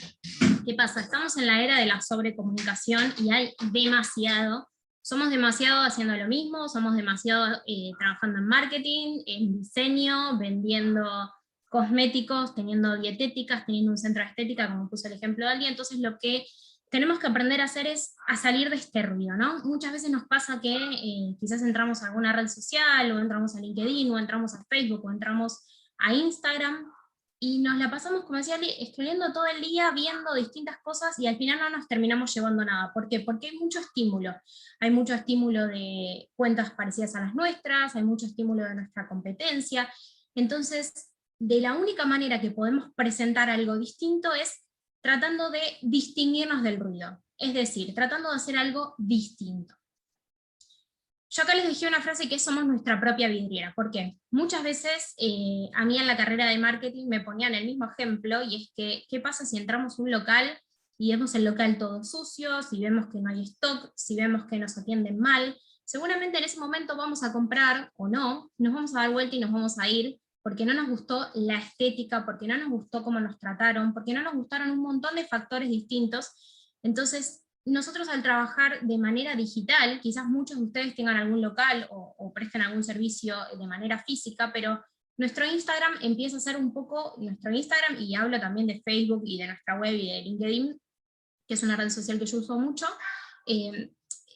[SPEAKER 3] ¿Qué pasa? Estamos en la era de la sobrecomunicación y hay demasiado. Somos demasiado haciendo lo mismo, somos demasiado trabajando en marketing, en diseño, vendiendo cosméticos, teniendo dietéticas, teniendo un centro de estética, como puso el ejemplo de alguien. Entonces lo que tenemos que aprender a hacer es a salir de este ruido, ¿no? Muchas veces nos pasa que quizás entramos a alguna red social, o entramos a LinkedIn, o entramos a Facebook, o entramos a Instagram, y nos la pasamos, como decía Ali, escribiendo todo el día, viendo distintas cosas, y al final no nos terminamos llevando nada. ¿Por qué? Porque hay mucho estímulo. Hay mucho estímulo de cuentas parecidas a las nuestras, hay mucho estímulo de nuestra competencia. Entonces, de la única manera que podemos presentar algo distinto es tratando de distinguirnos del ruido. Es decir, tratando de hacer algo distinto. Yo acá les dejé una frase que es: somos nuestra propia vidriera. ¿Por qué? Muchas veces a mí en la carrera de marketing me ponían el mismo ejemplo, y es que, ¿qué pasa si entramos a un local y vemos el local todo sucio, si vemos que no hay stock, si vemos que nos atienden mal? Seguramente en ese momento vamos a comprar, o no, nos vamos a dar vuelta y nos vamos a ir, porque no nos gustó la estética, porque no nos gustó cómo nos trataron, porque no nos gustaron un montón de factores distintos. Entonces, nosotros al trabajar de manera digital, quizás muchos de ustedes tengan algún local o presten algún servicio de manera física, pero nuestro Instagram empieza a ser un poco, nuestro Instagram, y hablo también de Facebook y de nuestra web y de LinkedIn, que es una red social que yo uso mucho,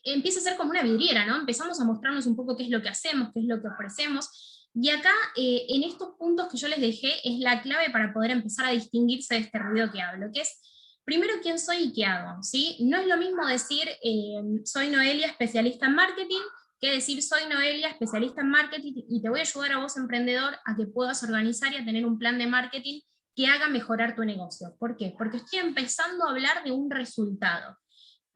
[SPEAKER 3] empieza a ser como una vidriera, ¿no? Empezamos a mostrarnos un poco qué es lo que hacemos, qué es lo que ofrecemos, y acá, en estos puntos que yo les dejé, es la clave para poder empezar a distinguirse de este ruido que hablo, que es: primero, quién soy y qué hago, ¿sí? No es lo mismo decir soy Noelia, especialista en marketing, que decir soy Noelia, especialista en marketing, y te voy a ayudar a vos, emprendedor, a que puedas organizar y a tener un plan de marketing que haga mejorar tu negocio. ¿Por qué? Porque estoy empezando a hablar de un resultado.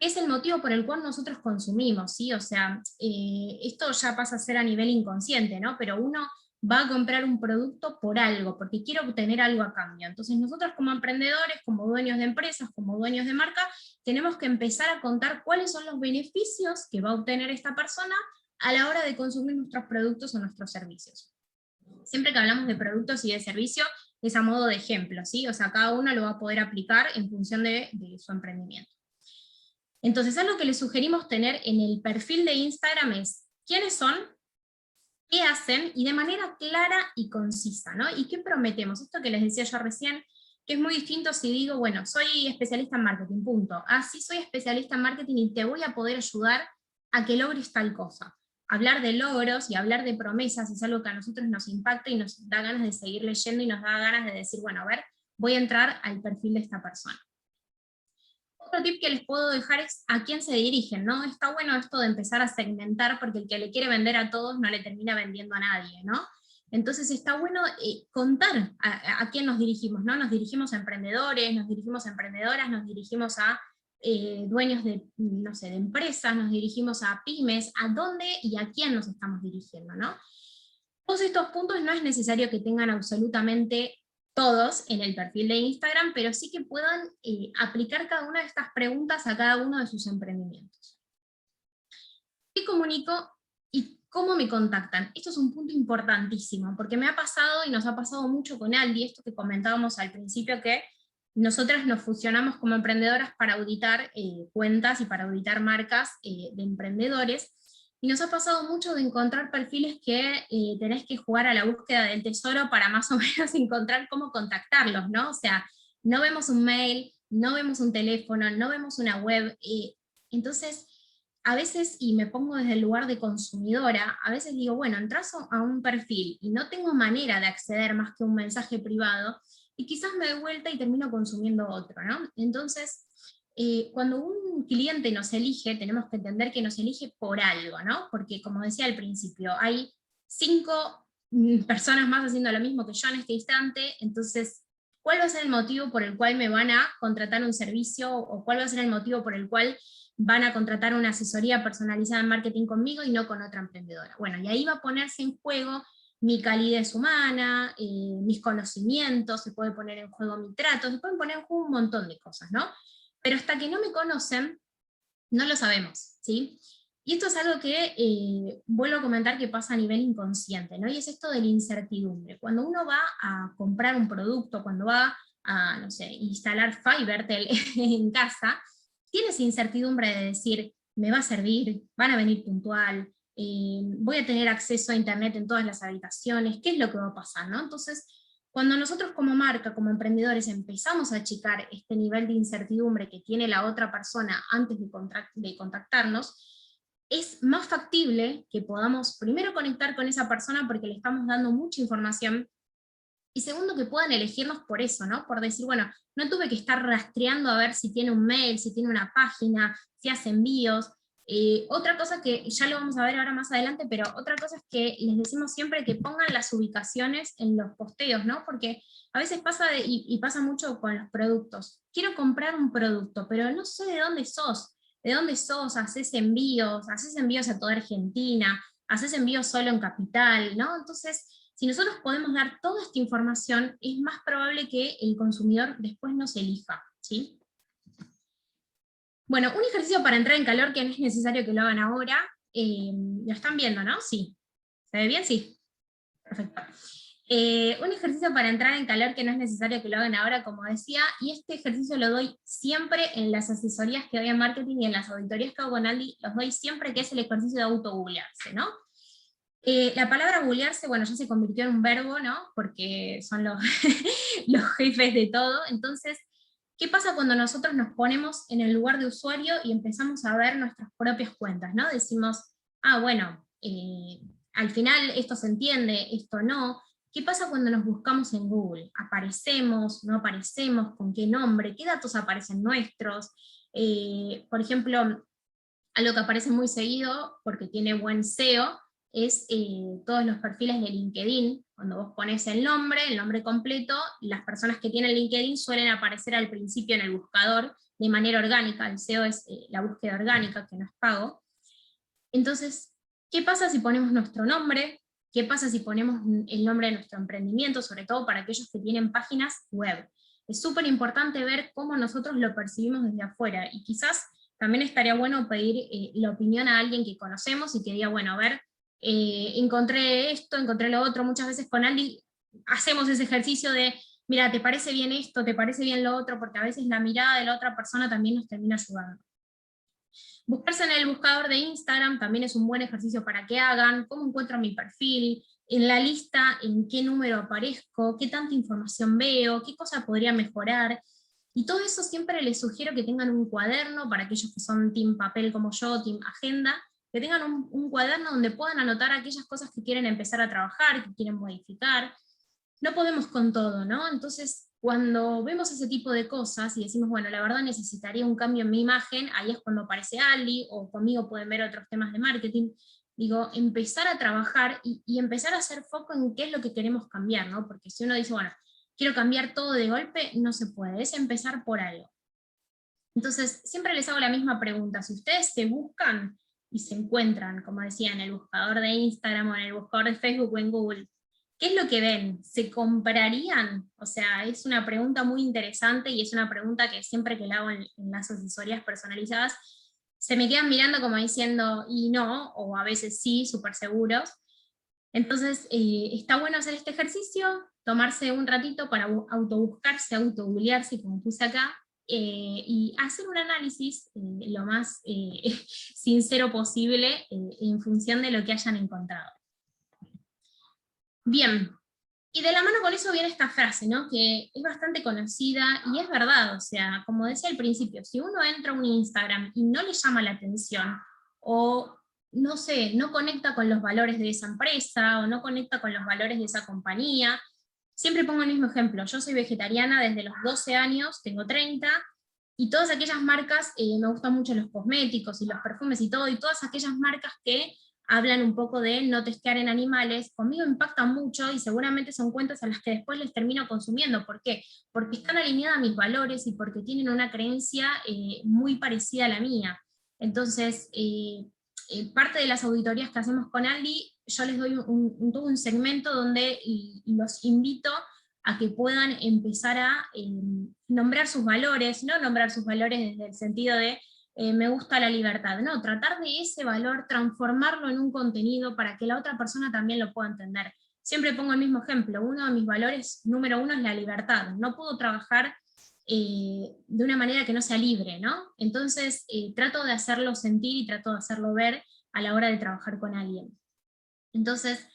[SPEAKER 3] Es el motivo por el cual nosotros consumimos, ¿sí? O sea, esto ya pasa a ser a nivel inconsciente, ¿no? Pero uno va a comprar un producto por algo, porque quiere obtener algo a cambio. Entonces nosotros, como emprendedores, como dueños de empresas, como dueños de marca, tenemos que empezar a contar cuáles son los beneficios que va a obtener esta persona a la hora de consumir nuestros productos o nuestros servicios. Siempre que hablamos de productos y de servicios, es a modo de ejemplo, ¿sí? O sea, cada uno lo va a poder aplicar en función de su emprendimiento. Entonces, algo que les sugerimos tener en el perfil de Instagram es: quiénes son, qué hacen, y de manera clara y concisa, ¿no? ¿Y qué prometemos? Esto que les decía yo recién, que es muy distinto si digo, bueno, soy especialista en marketing, punto. Sí, soy especialista en marketing y te voy a poder ayudar a que logres tal cosa. Hablar de logros y hablar de promesas es algo que a nosotros nos impacta y nos da ganas de seguir leyendo, y nos da ganas de decir, bueno, a ver, voy a entrar al perfil de esta persona. Otro tip que les puedo dejar es a quién se dirigen, ¿no? Está bueno esto de empezar a segmentar, porque el que le quiere vender a todos no le termina vendiendo a nadie, ¿no? Entonces está bueno contar a quién nos dirigimos, ¿no? Nos dirigimos a emprendedores, nos dirigimos a emprendedoras, nos dirigimos a dueños de, no sé, de empresas, nos dirigimos a pymes, a dónde y a quién nos estamos dirigiendo, ¿no? Todos estos puntos no es necesario que tengan absolutamente todos en el perfil de Instagram, pero sí que puedan aplicar cada una de estas preguntas a cada uno de sus emprendimientos. ¿Qué comunico y cómo me contactan? Esto es un punto importantísimo, porque me ha pasado y nos ha pasado mucho con Aldi, esto que comentábamos al principio, que nosotras nos fusionamos como emprendedoras para auditar cuentas y para auditar marcas de emprendedores, y nos ha pasado mucho de encontrar perfiles que tenés que jugar a la búsqueda del tesoro para más o menos encontrar cómo contactarlos, ¿no? O sea, no vemos un mail, no vemos un teléfono, no vemos una web, entonces a veces, y me pongo desde el lugar de consumidora, a veces digo, bueno, entras a un perfil y no tengo manera de acceder más que un mensaje privado, y quizás me doy vuelta y termino consumiendo otro, ¿no? Entonces, cuando un cliente nos elige, tenemos que entender que nos elige por algo, ¿no? Porque como decía al principio, hay 5 personas más haciendo lo mismo que yo en este instante, entonces, ¿cuál va a ser el motivo por el cual me van a contratar un servicio, o cuál va a ser el motivo por el cual van a contratar una asesoría personalizada en marketing conmigo y no con otra emprendedora? Bueno, y ahí va a ponerse en juego mi calidez humana, mis conocimientos, se puede poner en juego mi trato, se pueden poner en juego un montón de cosas, ¿no? Pero hasta que no me conocen, no lo sabemos, ¿sí? Y esto es algo que vuelvo a comentar que pasa a nivel inconsciente, ¿no? Y es esto de la incertidumbre. Cuando uno va a comprar un producto, cuando va a, no sé, instalar Fivertel en casa, tiene esa incertidumbre de decir, me va a servir, van a venir puntual, voy a tener acceso a internet en todas las habitaciones, ¿qué es lo que va a pasar, ¿no? Entonces, cuando nosotros como marca, como emprendedores, empezamos a achicar este nivel de incertidumbre que tiene la otra persona antes de contactarnos, es más factible que podamos primero conectar con esa persona porque le estamos dando mucha información, y segundo, que puedan elegirnos por eso, ¿no? Por decir, bueno, no tuve que estar rastreando a ver si tiene un mail, si tiene una página, si hace envíos. Otra cosa que ya lo vamos a ver ahora más adelante, pero otra cosa es que les decimos siempre que pongan las ubicaciones en los posteos, ¿no? Porque a veces pasa, y pasa mucho con los productos. Quiero comprar un producto, pero no sé de dónde sos. ¿De dónde sos? Haces envíos a toda Argentina, haces envíos solo en Capital, ¿no? Entonces, si nosotros podemos dar toda esta información, es más probable que el consumidor después nos elija, ¿sí? Bueno, un ejercicio para entrar en calor que no es necesario que lo hagan ahora, lo están viendo, ¿no? Sí. ¿Se ve bien? Sí. Perfecto. Un ejercicio para entrar en calor que no es necesario que lo hagan ahora, como decía, y este ejercicio lo doy siempre en las asesorías que doy en marketing y en las auditorías que hago con Aldi, los doy siempre, que es el ejercicio de autogooglearse, ¿no? La palabra googlearse, bueno, ya se convirtió en un verbo, ¿no? Porque son los, los jefes de todo. Entonces, ¿qué pasa cuando nosotros nos ponemos en el lugar de usuario y empezamos a ver nuestras propias cuentas, ¿no? Decimos, ah, bueno, al final esto se entiende, esto no. ¿Qué pasa cuando nos buscamos en Google? ¿Aparecemos? ¿No aparecemos? ¿Con qué nombre? ¿Qué datos aparecen nuestros? Por ejemplo, algo que aparece muy seguido, porque tiene buen SEO, es todos los perfiles de LinkedIn. Cuando vos pones el nombre completo, las personas que tienen LinkedIn suelen aparecer al principio en el buscador de manera orgánica. El SEO es la búsqueda orgánica, que no es pago. Entonces, ¿qué pasa si ponemos nuestro nombre? ¿Qué pasa si ponemos el nombre de nuestro emprendimiento, sobre todo para aquellos que tienen páginas web? Es súper importante ver cómo nosotros lo percibimos desde afuera, y quizás también estaría bueno pedir la opinión a alguien que conocemos y que diga, bueno, a ver, encontré esto, encontré lo otro. Muchas veces con alguien hacemos ese ejercicio de, mira, ¿te parece bien esto? ¿Te parece bien lo otro? Porque a veces la mirada de la otra persona también nos termina ayudando. Buscarse en el buscador de Instagram también es un buen ejercicio para que hagan, cómo encuentro mi perfil, en la lista en qué número aparezco, qué tanta información veo, qué cosa podría mejorar. Y todo eso siempre les sugiero que tengan un cuaderno, para aquellos que son team papel como yo, team agenda, que tengan un cuaderno donde puedan anotar aquellas cosas que quieren empezar a trabajar, que quieren modificar. No podemos con todo, ¿no? Entonces, cuando vemos ese tipo de cosas y decimos, bueno, la verdad necesitaría un cambio en mi imagen, ahí es cuando aparece Ali, o conmigo pueden ver otros temas de marketing. Digo, empezar a trabajar y empezar a hacer foco en qué es lo que queremos cambiar, ¿no? Porque si uno dice, bueno, quiero cambiar todo de golpe, no se puede, es empezar por algo. Entonces, siempre les hago la misma pregunta: si ustedes se buscan, y se encuentran, como decía, en el buscador de Instagram o en el buscador de Facebook o en Google, ¿qué es lo que ven? ¿Se comprarían? O sea, es una pregunta muy interesante y es una pregunta que siempre que la hago en las asesorías personalizadas, se me quedan mirando como diciendo, y no, o a veces sí, súper seguros. Entonces, está bueno hacer este ejercicio, tomarse un ratito para autobuscarse, autogooglearse, como puse acá, y hacer un análisis lo más sincero posible en función de lo que hayan encontrado. Bien, y de la mano con eso viene esta frase, ¿no? Que es bastante conocida y es verdad, o sea, como decía al principio, si uno entra a un Instagram y no le llama la atención, o no sé, no conecta con los valores de esa empresa, o no conecta con los valores de esa compañía, siempre pongo el mismo ejemplo, yo soy vegetariana desde los 12 años, tengo 30, y todas aquellas marcas, me gustan mucho los cosméticos y los perfumes y todo, y todas aquellas marcas que hablan un poco de no testear en animales, conmigo impactan mucho y seguramente son cuentas a las que después les termino consumiendo. ¿Por qué? Porque están alineadas a mis valores y porque tienen una creencia muy parecida a la mía. Entonces, parte de las auditorías que hacemos con Aldi, yo les doy todo un segmento donde los invito a que puedan empezar a nombrar sus valores, no nombrar sus valores desde el sentido de me gusta la libertad, no, tratar de ese valor, transformarlo en un contenido para que la otra persona también lo pueda entender. Siempre pongo el mismo ejemplo, uno de mis valores número uno es la libertad, no puedo trabajar de una manera que no sea libre, ¿no? Entonces trato de hacerlo sentir y trato de hacerlo ver a la hora de trabajar con alguien. Entonces,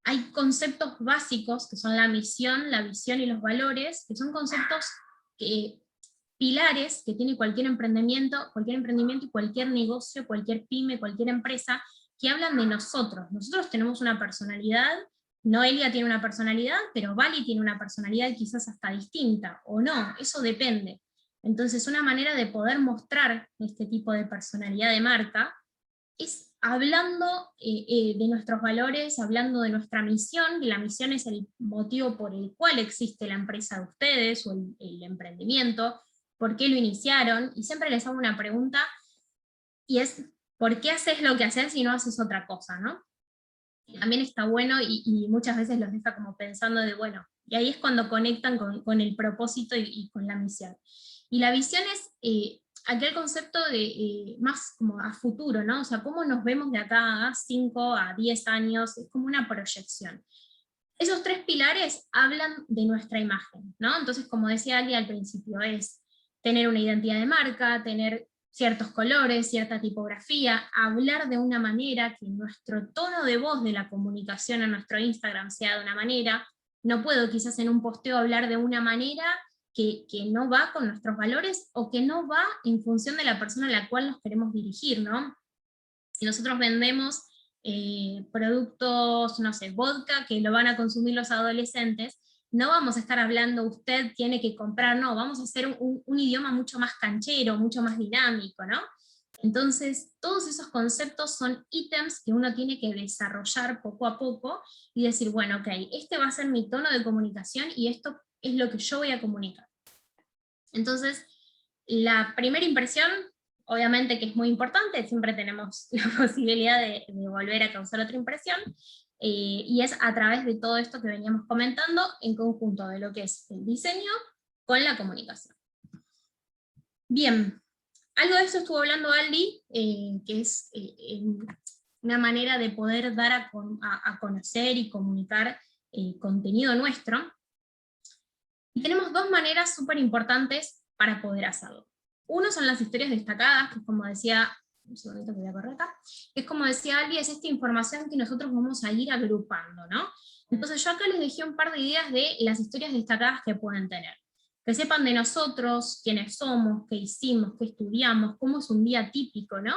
[SPEAKER 3] hay conceptos básicos que son la misión, la visión y los valores, que son conceptos pilares que tiene cualquier emprendimiento y cualquier negocio, cualquier pyme, cualquier empresa, que hablan de nosotros. Nosotros tenemos una personalidad, Noelia tiene una personalidad, pero Vali tiene una personalidad quizás hasta distinta, o no, eso depende. Entonces, una manera de poder mostrar este tipo de personalidad de marca es hablando de nuestros valores, hablando de nuestra misión, y la misión es el motivo por el cual existe la empresa de ustedes, o el emprendimiento, por qué lo iniciaron, y siempre les hago una pregunta, y es, ¿por qué haces lo que haces y no haces otra cosa, no? También está bueno, y muchas veces los deja como pensando de, bueno, y ahí es cuando conectan con el propósito y con la misión. Y la visión es aquel concepto de más como a futuro, ¿no? O sea, cómo nos vemos de acá a 5, a 10 años, es como una proyección. Esos tres pilares hablan de nuestra imagen, ¿no? Entonces, como decía Ali al principio, es tener una identidad de marca, tener ciertos colores, cierta tipografía, hablar de una manera, que nuestro tono de voz de la comunicación a nuestro Instagram sea de una manera. No puedo quizás en un posteo hablar de una manera que no va con nuestros valores, o que no va en función de la persona a la cual nos queremos dirigir, ¿no? Si nosotros vendemos productos, no sé, vodka, que lo van a consumir los adolescentes, no vamos a estar hablando, usted tiene que comprar, no, vamos a hacer un idioma mucho más canchero, mucho más dinámico, ¿no? Entonces, todos esos conceptos son ítems que uno tiene que desarrollar poco a poco, y decir, bueno, ok, este va a ser mi tono de comunicación, y esto es lo que yo voy a comunicar. Entonces, la primera impresión, obviamente que es muy importante, siempre tenemos la posibilidad de volver a causar otra impresión, y es a través de todo esto que veníamos comentando, en conjunto de lo que es el diseño con la comunicación. Bien, algo de esto estuvo hablando Aldi, que es una manera de poder dar a conocer y comunicar contenido nuestro. Y tenemos dos maneras súper importantes para poder hacerlo. Uno son las historias destacadas, que es como decía, un segundito que voy a correr acá, que es como decía Ali, es esta información que nosotros vamos a ir agrupando, ¿no? Entonces yo acá les dejé un par de ideas de las historias destacadas que pueden tener. Que sepan de nosotros, quiénes somos, qué hicimos, qué estudiamos, cómo es un día típico, ¿no?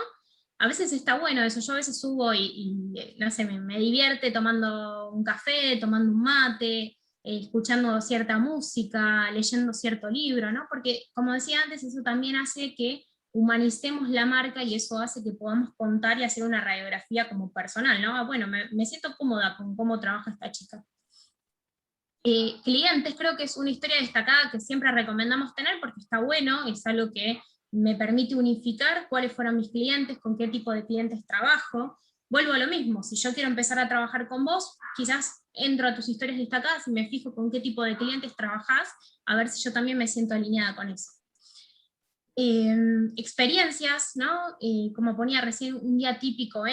[SPEAKER 3] A veces está bueno eso, yo a veces subo y no sé, me divierte tomando un café, tomando un mate, escuchando cierta música, leyendo cierto libro, ¿no? Porque, como decía antes, eso también hace que humanicemos la marca, y eso hace que podamos contar y hacer una radiografía como personal, ¿no? Ah, bueno, me siento cómoda con cómo trabaja esta chica. Clientes, creo que es una historia destacada que siempre recomendamos tener, porque está bueno, es algo que me permite unificar cuáles fueron mis clientes, con qué tipo de clientes trabajo. Vuelvo a lo mismo, si yo quiero empezar a trabajar con vos, quizás entro a tus historias destacadas y me fijo con qué tipo de clientes trabajás, a ver si yo también me siento alineada con eso. Experiencias, ¿no? Como ponía recién, un día típico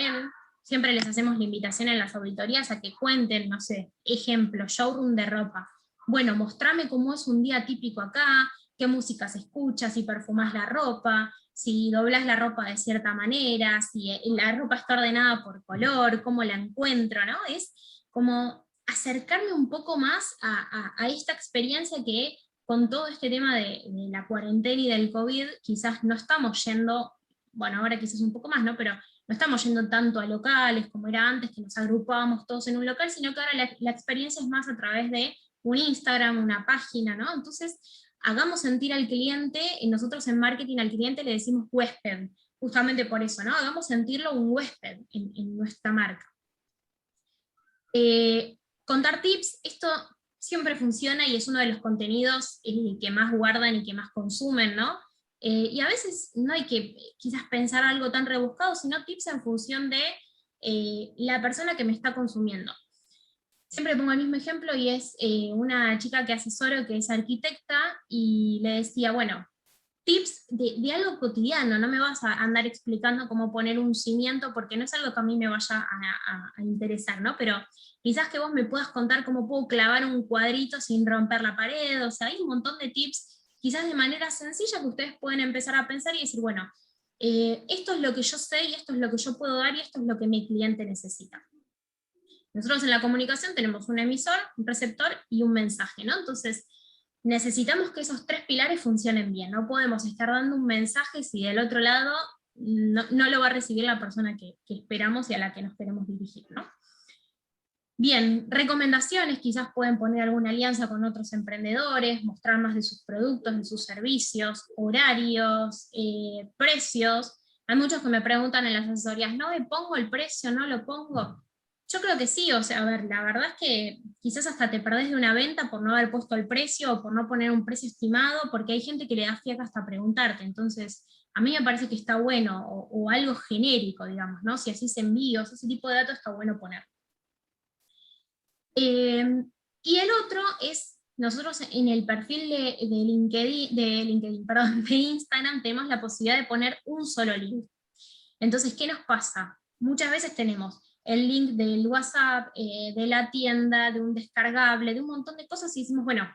[SPEAKER 3] siempre les hacemos la invitación en las auditorías a que cuenten, no sé, ejemplo, showroom de ropa. Bueno, mostrame cómo es un día típico acá, qué música se escucha, si perfumás la ropa, si doblás la ropa de cierta manera, si la ropa está ordenada por color, cómo la encuentro, ¿no? Es como acercarme un poco más a esta experiencia que con todo este tema de la cuarentena y del COVID, quizás no estamos yendo, bueno, ahora quizás un poco más, ¿no? Pero no estamos yendo tanto a locales como era antes, que nos agrupábamos todos en un local, sino que ahora la experiencia es más a través de un Instagram, una página, ¿no? Entonces, hagamos sentir al cliente, y nosotros en marketing al cliente le decimos huésped, justamente por eso, ¿no? Hagamos sentirlo un huésped en nuestra marca. Contar tips, esto siempre funciona y es uno de los contenidos que más guardan y que más consumen, ¿no? Y a veces no hay que quizás pensar algo tan rebuscado, sino tips en función de la persona que me está consumiendo. Siempre pongo el mismo ejemplo y es una chica que asesoro que es arquitecta y le decía, bueno, tips de algo cotidiano, no me vas a andar explicando cómo poner un cimiento porque no es algo que a mí me vaya a interesar, ¿no? Pero quizás que vos me puedas contar cómo puedo clavar un cuadrito sin romper la pared, o sea, hay un montón de tips, quizás de manera sencilla que ustedes pueden empezar a pensar y decir, bueno, esto es lo que yo sé y esto es lo que yo puedo dar y esto es lo que mi cliente necesita. Nosotros en la comunicación tenemos un emisor, un receptor y un mensaje, ¿no? Entonces, necesitamos que esos tres pilares funcionen bien, no podemos estar dando un mensaje si del otro lado no lo va a recibir la persona que esperamos y a la que nos queremos dirigir, ¿no? Bien, recomendaciones, quizás pueden poner alguna alianza con otros emprendedores, mostrar más de sus productos, de sus servicios, horarios, precios. Hay muchos que me preguntan en las asesorías, ¿no le pongo el precio, no lo pongo? Yo creo que sí, o sea, a ver, la verdad es que quizás hasta te perdés de una venta por no haber puesto el precio o por no poner un precio estimado, porque hay gente que le da fiaca hasta preguntarte, entonces a mí me parece que está bueno, o algo genérico, digamos, ¿no? Si haces envíos, ese tipo de datos está bueno poner. Y el otro es, nosotros en el perfil de LinkedIn, perdón, de Instagram tenemos la posibilidad de poner un solo link. Entonces, ¿qué nos pasa? Muchas veces tenemos el link del WhatsApp, de la tienda, de un descargable, de un montón de cosas, y decimos, bueno,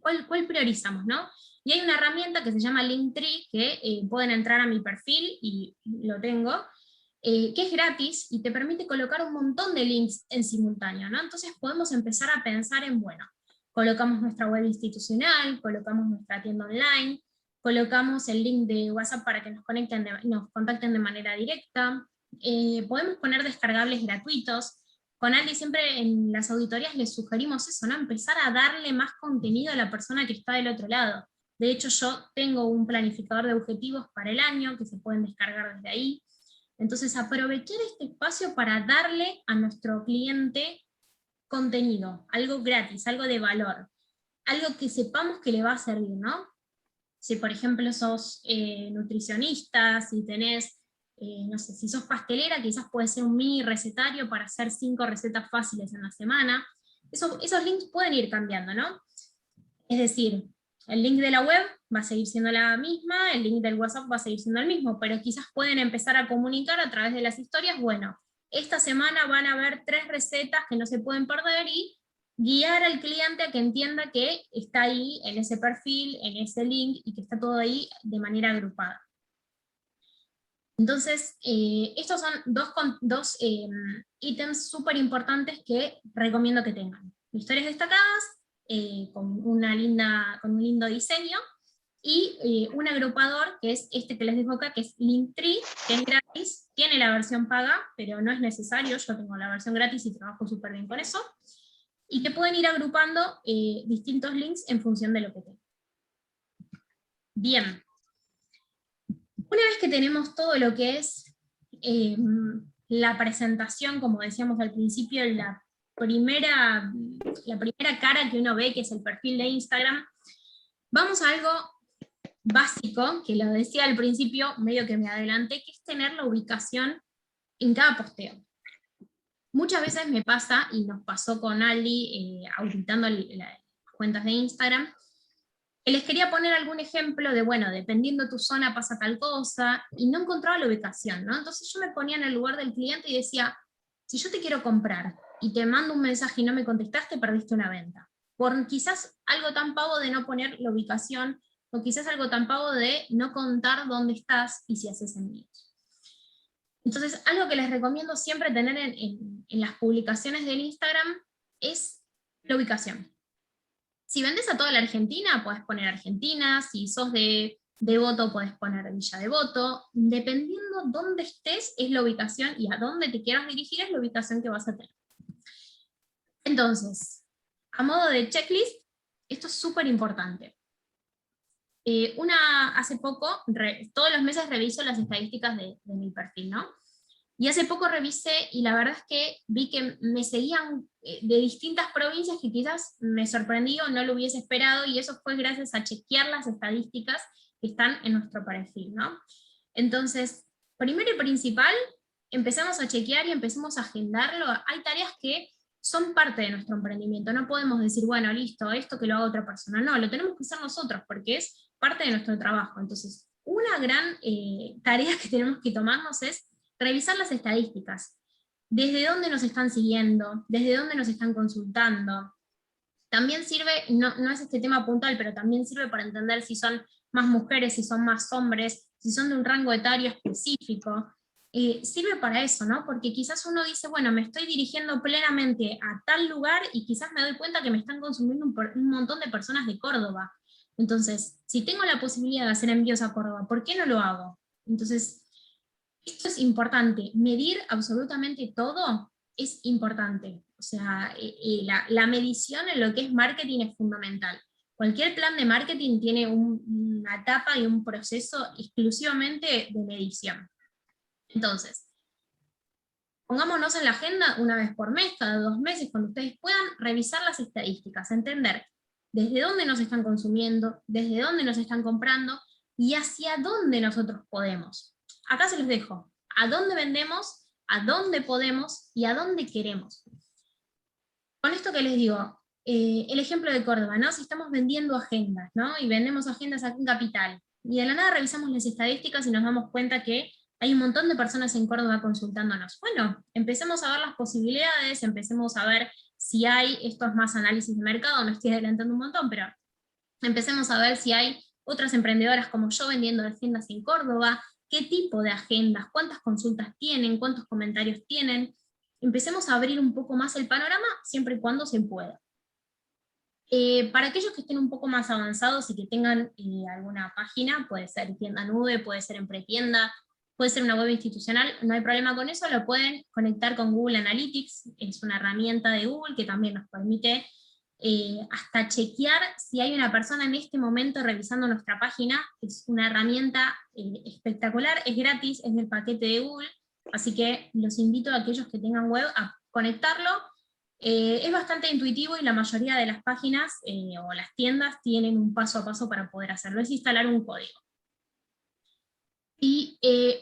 [SPEAKER 3] ¿cuál priorizamos, no? Y hay una herramienta que se llama Linktree, que pueden entrar a mi perfil, y lo tengo, que es gratis, y te permite colocar un montón de links en simultáneo, ¿no? Entonces podemos empezar a pensar en, bueno, colocamos nuestra web institucional, colocamos nuestra tienda online, colocamos el link de WhatsApp para que nos contacten de manera directa, podemos poner descargables gratuitos. Con Aldi siempre en las auditorías les sugerimos eso, ¿no? Empezar a darle más contenido a la persona que está del otro lado. De hecho, yo tengo un planificador de objetivos para el año, que se pueden descargar desde ahí. Entonces, aprovechar este espacio para darle a nuestro cliente contenido, algo gratis, algo de valor, algo que sepamos que le va a servir, ¿no? Si por ejemplo sos nutricionista, si tenés, no sé, si sos pastelera, quizás puede ser un mini recetario para hacer 5 recetas fáciles en la semana. Esos links pueden ir cambiando, ¿no? Es decir, el link de la web va a seguir siendo la misma, el link del WhatsApp va a seguir siendo el mismo, pero quizás pueden empezar a comunicar a través de las historias, bueno, esta semana van a haber 3 recetas que no se pueden perder, y guiar al cliente a que entienda que está ahí, en ese perfil, en ese link, y que está todo ahí de manera agrupada. Entonces, estos son dos ítems súper importantes que recomiendo que tengan. Historias destacadas, con un lindo diseño, y un agrupador, que es este que les dejo acá, que es Linktree, que es gratis, tiene la versión paga, pero no es necesario, yo tengo la versión gratis y trabajo súper bien con eso, y que pueden ir agrupando distintos links en función de lo que tengan. Bien. Una vez que tenemos todo lo que es la presentación, como decíamos al principio, la primera cara que uno ve, que es el perfil de Instagram, vamos a algo básico, que lo decía al principio, medio que me adelanté, que es tener la ubicación en cada posteo. Muchas veces me pasa, y nos pasó con Aldi, auditando las cuentas de Instagram, que les quería poner algún ejemplo de, bueno, dependiendo de tu zona pasa tal cosa, y no encontraba la ubicación, ¿no? Entonces yo me ponía en el lugar del cliente y decía, si yo te quiero comprar, y te mando un mensaje y no me contestaste, perdiste una venta. Por quizás algo tan pavo de no poner la ubicación, o quizás algo tan pavo de no contar dónde estás y si haces envíos. Entonces, algo que les recomiendo siempre tener en las publicaciones del Instagram es la ubicación. Si vendes a toda la Argentina, podés poner Argentina, si sos de Devoto, podés poner Villa Devoto, dependiendo dónde estés es la ubicación, y a dónde te quieras dirigir es la ubicación que vas a tener. Entonces, a modo de checklist, esto es súper importante. Hace poco, todos los meses reviso las estadísticas de mi perfil, ¿no? Y hace poco revisé, y la verdad es que vi que me seguían de distintas provincias que quizás me sorprendió, no lo hubiese esperado, y eso fue gracias a chequear las estadísticas que están en nuestro perfil, ¿no? Entonces, primero y principal, empecemos a chequear y empecemos a agendarlo. Hay tareas que son parte de nuestro emprendimiento, no podemos decir, bueno, listo, esto que lo haga otra persona, no, lo tenemos que hacer nosotros, porque es parte de nuestro trabajo. Entonces, una gran tarea que tenemos que tomarnos es revisar las estadísticas. ¿Desde dónde nos están siguiendo? ¿Desde dónde nos están consultando? También sirve, no es este tema puntual, pero también sirve para entender si son más mujeres, si son más hombres, si son de un rango etario específico. Sirve para eso, ¿no? Porque quizás uno dice, bueno, me estoy dirigiendo plenamente a tal lugar y quizás me doy cuenta que me están consumiendo un montón de personas de Córdoba. Entonces, si tengo la posibilidad de hacer envíos a Córdoba, ¿por qué no lo hago? Entonces, esto es importante, medir absolutamente todo es importante. O sea, la medición en lo que es marketing es fundamental. Cualquier plan de marketing tiene una etapa y un proceso exclusivamente de medición. Entonces, pongámonos en la agenda una vez por mes, cada 2 meses, cuando ustedes puedan, revisar las estadísticas, entender desde dónde nos están consumiendo, desde dónde nos están comprando, y hacia dónde nosotros podemos. Acá se los dejo. A dónde vendemos, a dónde podemos y a dónde queremos. Con esto que les digo, el ejemplo de Córdoba, ¿no? Si estamos vendiendo agendas, ¿no? Y vendemos agendas aquí en Capital, y de la nada revisamos las estadísticas y nos damos cuenta que hay un montón de personas en Córdoba consultándonos. Bueno, empecemos a ver las posibilidades, empecemos a ver si hay, esto es más análisis de mercado, me estoy adelantando un montón, pero empecemos a ver si hay otras emprendedoras como yo vendiendo agendas en Córdoba, qué tipo de agendas, cuántas consultas tienen, cuántos comentarios tienen. Empecemos a abrir un poco más el panorama, siempre y cuando se pueda. Para aquellos que estén un poco más avanzados y que tengan alguna página, puede ser tienda nube, puede ser en pretienda, puede ser una web institucional, no hay problema con eso, lo pueden conectar con Google Analytics, es una herramienta de Google que también nos permite hasta chequear si hay una persona en este momento revisando nuestra página. Es una herramienta espectacular, es gratis, es del paquete de Google, así que los invito a aquellos que tengan web a conectarlo. Es bastante intuitivo y la mayoría de las páginas o las tiendas tienen un paso a paso para poder hacerlo, es instalar un código. Y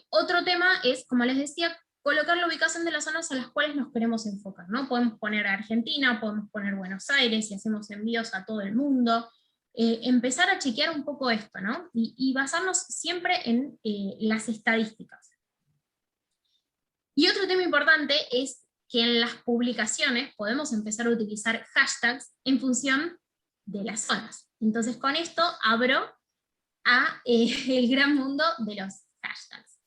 [SPEAKER 3] otro tema es, como les decía, colocar la ubicación de las zonas a las cuales nos queremos enfocar, ¿no? Podemos poner Argentina, podemos poner Buenos Aires, y hacemos envíos a todo el mundo. Empezar a chequear un poco esto, ¿no? Y basarnos siempre en las estadísticas. Y otro tema importante es que en las publicaciones podemos empezar a utilizar hashtags en función de las zonas. Entonces con esto abro a el gran mundo de los hashtags.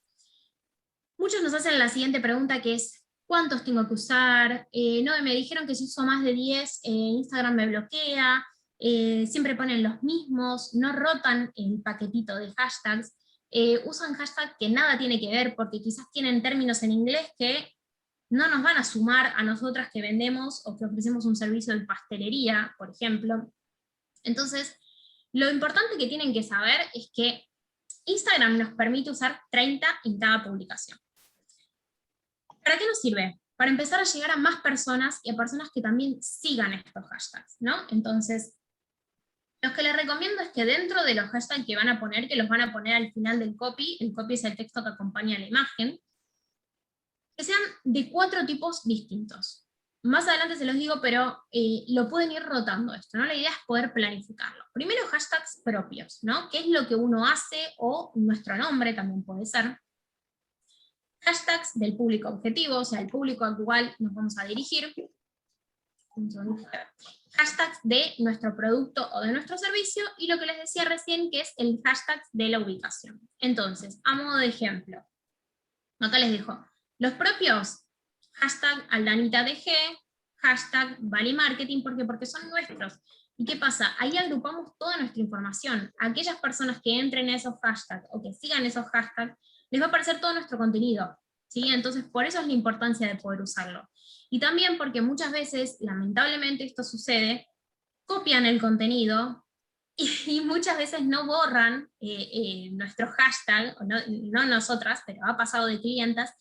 [SPEAKER 3] Muchos nos hacen la siguiente pregunta, que es, ¿cuántos tengo que usar? No, me dijeron que si uso más de 10, Instagram me bloquea, siempre ponen los mismos, no rotan el paquetito de hashtags, usan hashtags que nada tiene que ver, porque quizás tienen términos en inglés que no nos van a sumar a nosotras que vendemos o que ofrecemos un servicio de pastelería, por ejemplo. Entonces, lo importante que tienen que saber es que Instagram nos permite usar 30 en cada publicación. ¿Para qué nos sirve? Para empezar a llegar a más personas y a personas que también sigan estos hashtags, ¿no? Entonces, Los que les recomiendo es que dentro de los hashtags que van a poner, que los van a poner al final del copy, el copy es el texto que acompaña a la imagen, que sean de 4 tipos distintos. Más adelante se los digo, pero lo pueden ir rotando esto, ¿no? La idea es poder planificarlo. Primero, hashtags propios, ¿no? ¿Qué es lo que uno hace? O nuestro nombre también puede ser. Hashtags del público objetivo, o sea, el público al cual nos vamos a dirigir. Hashtags de nuestro producto o de nuestro servicio, y lo que les decía recién, que es el hashtag de la ubicación. Entonces, a modo de ejemplo, acá les dejo los propios, hashtag AldaniTaDG, hashtag ValiMarketing, ¿por qué? Porque son nuestros. ¿Y qué pasa? Ahí agrupamos toda nuestra información. Aquellas personas que entren a esos hashtags o que sigan esos hashtags, les va a aparecer todo nuestro contenido, ¿sí? Entonces, por eso es la importancia de poder usarlo. Y también porque muchas veces, lamentablemente esto sucede, copian el contenido y muchas veces no borran nuestro hashtag, no nosotras, pero ha pasado de clientas.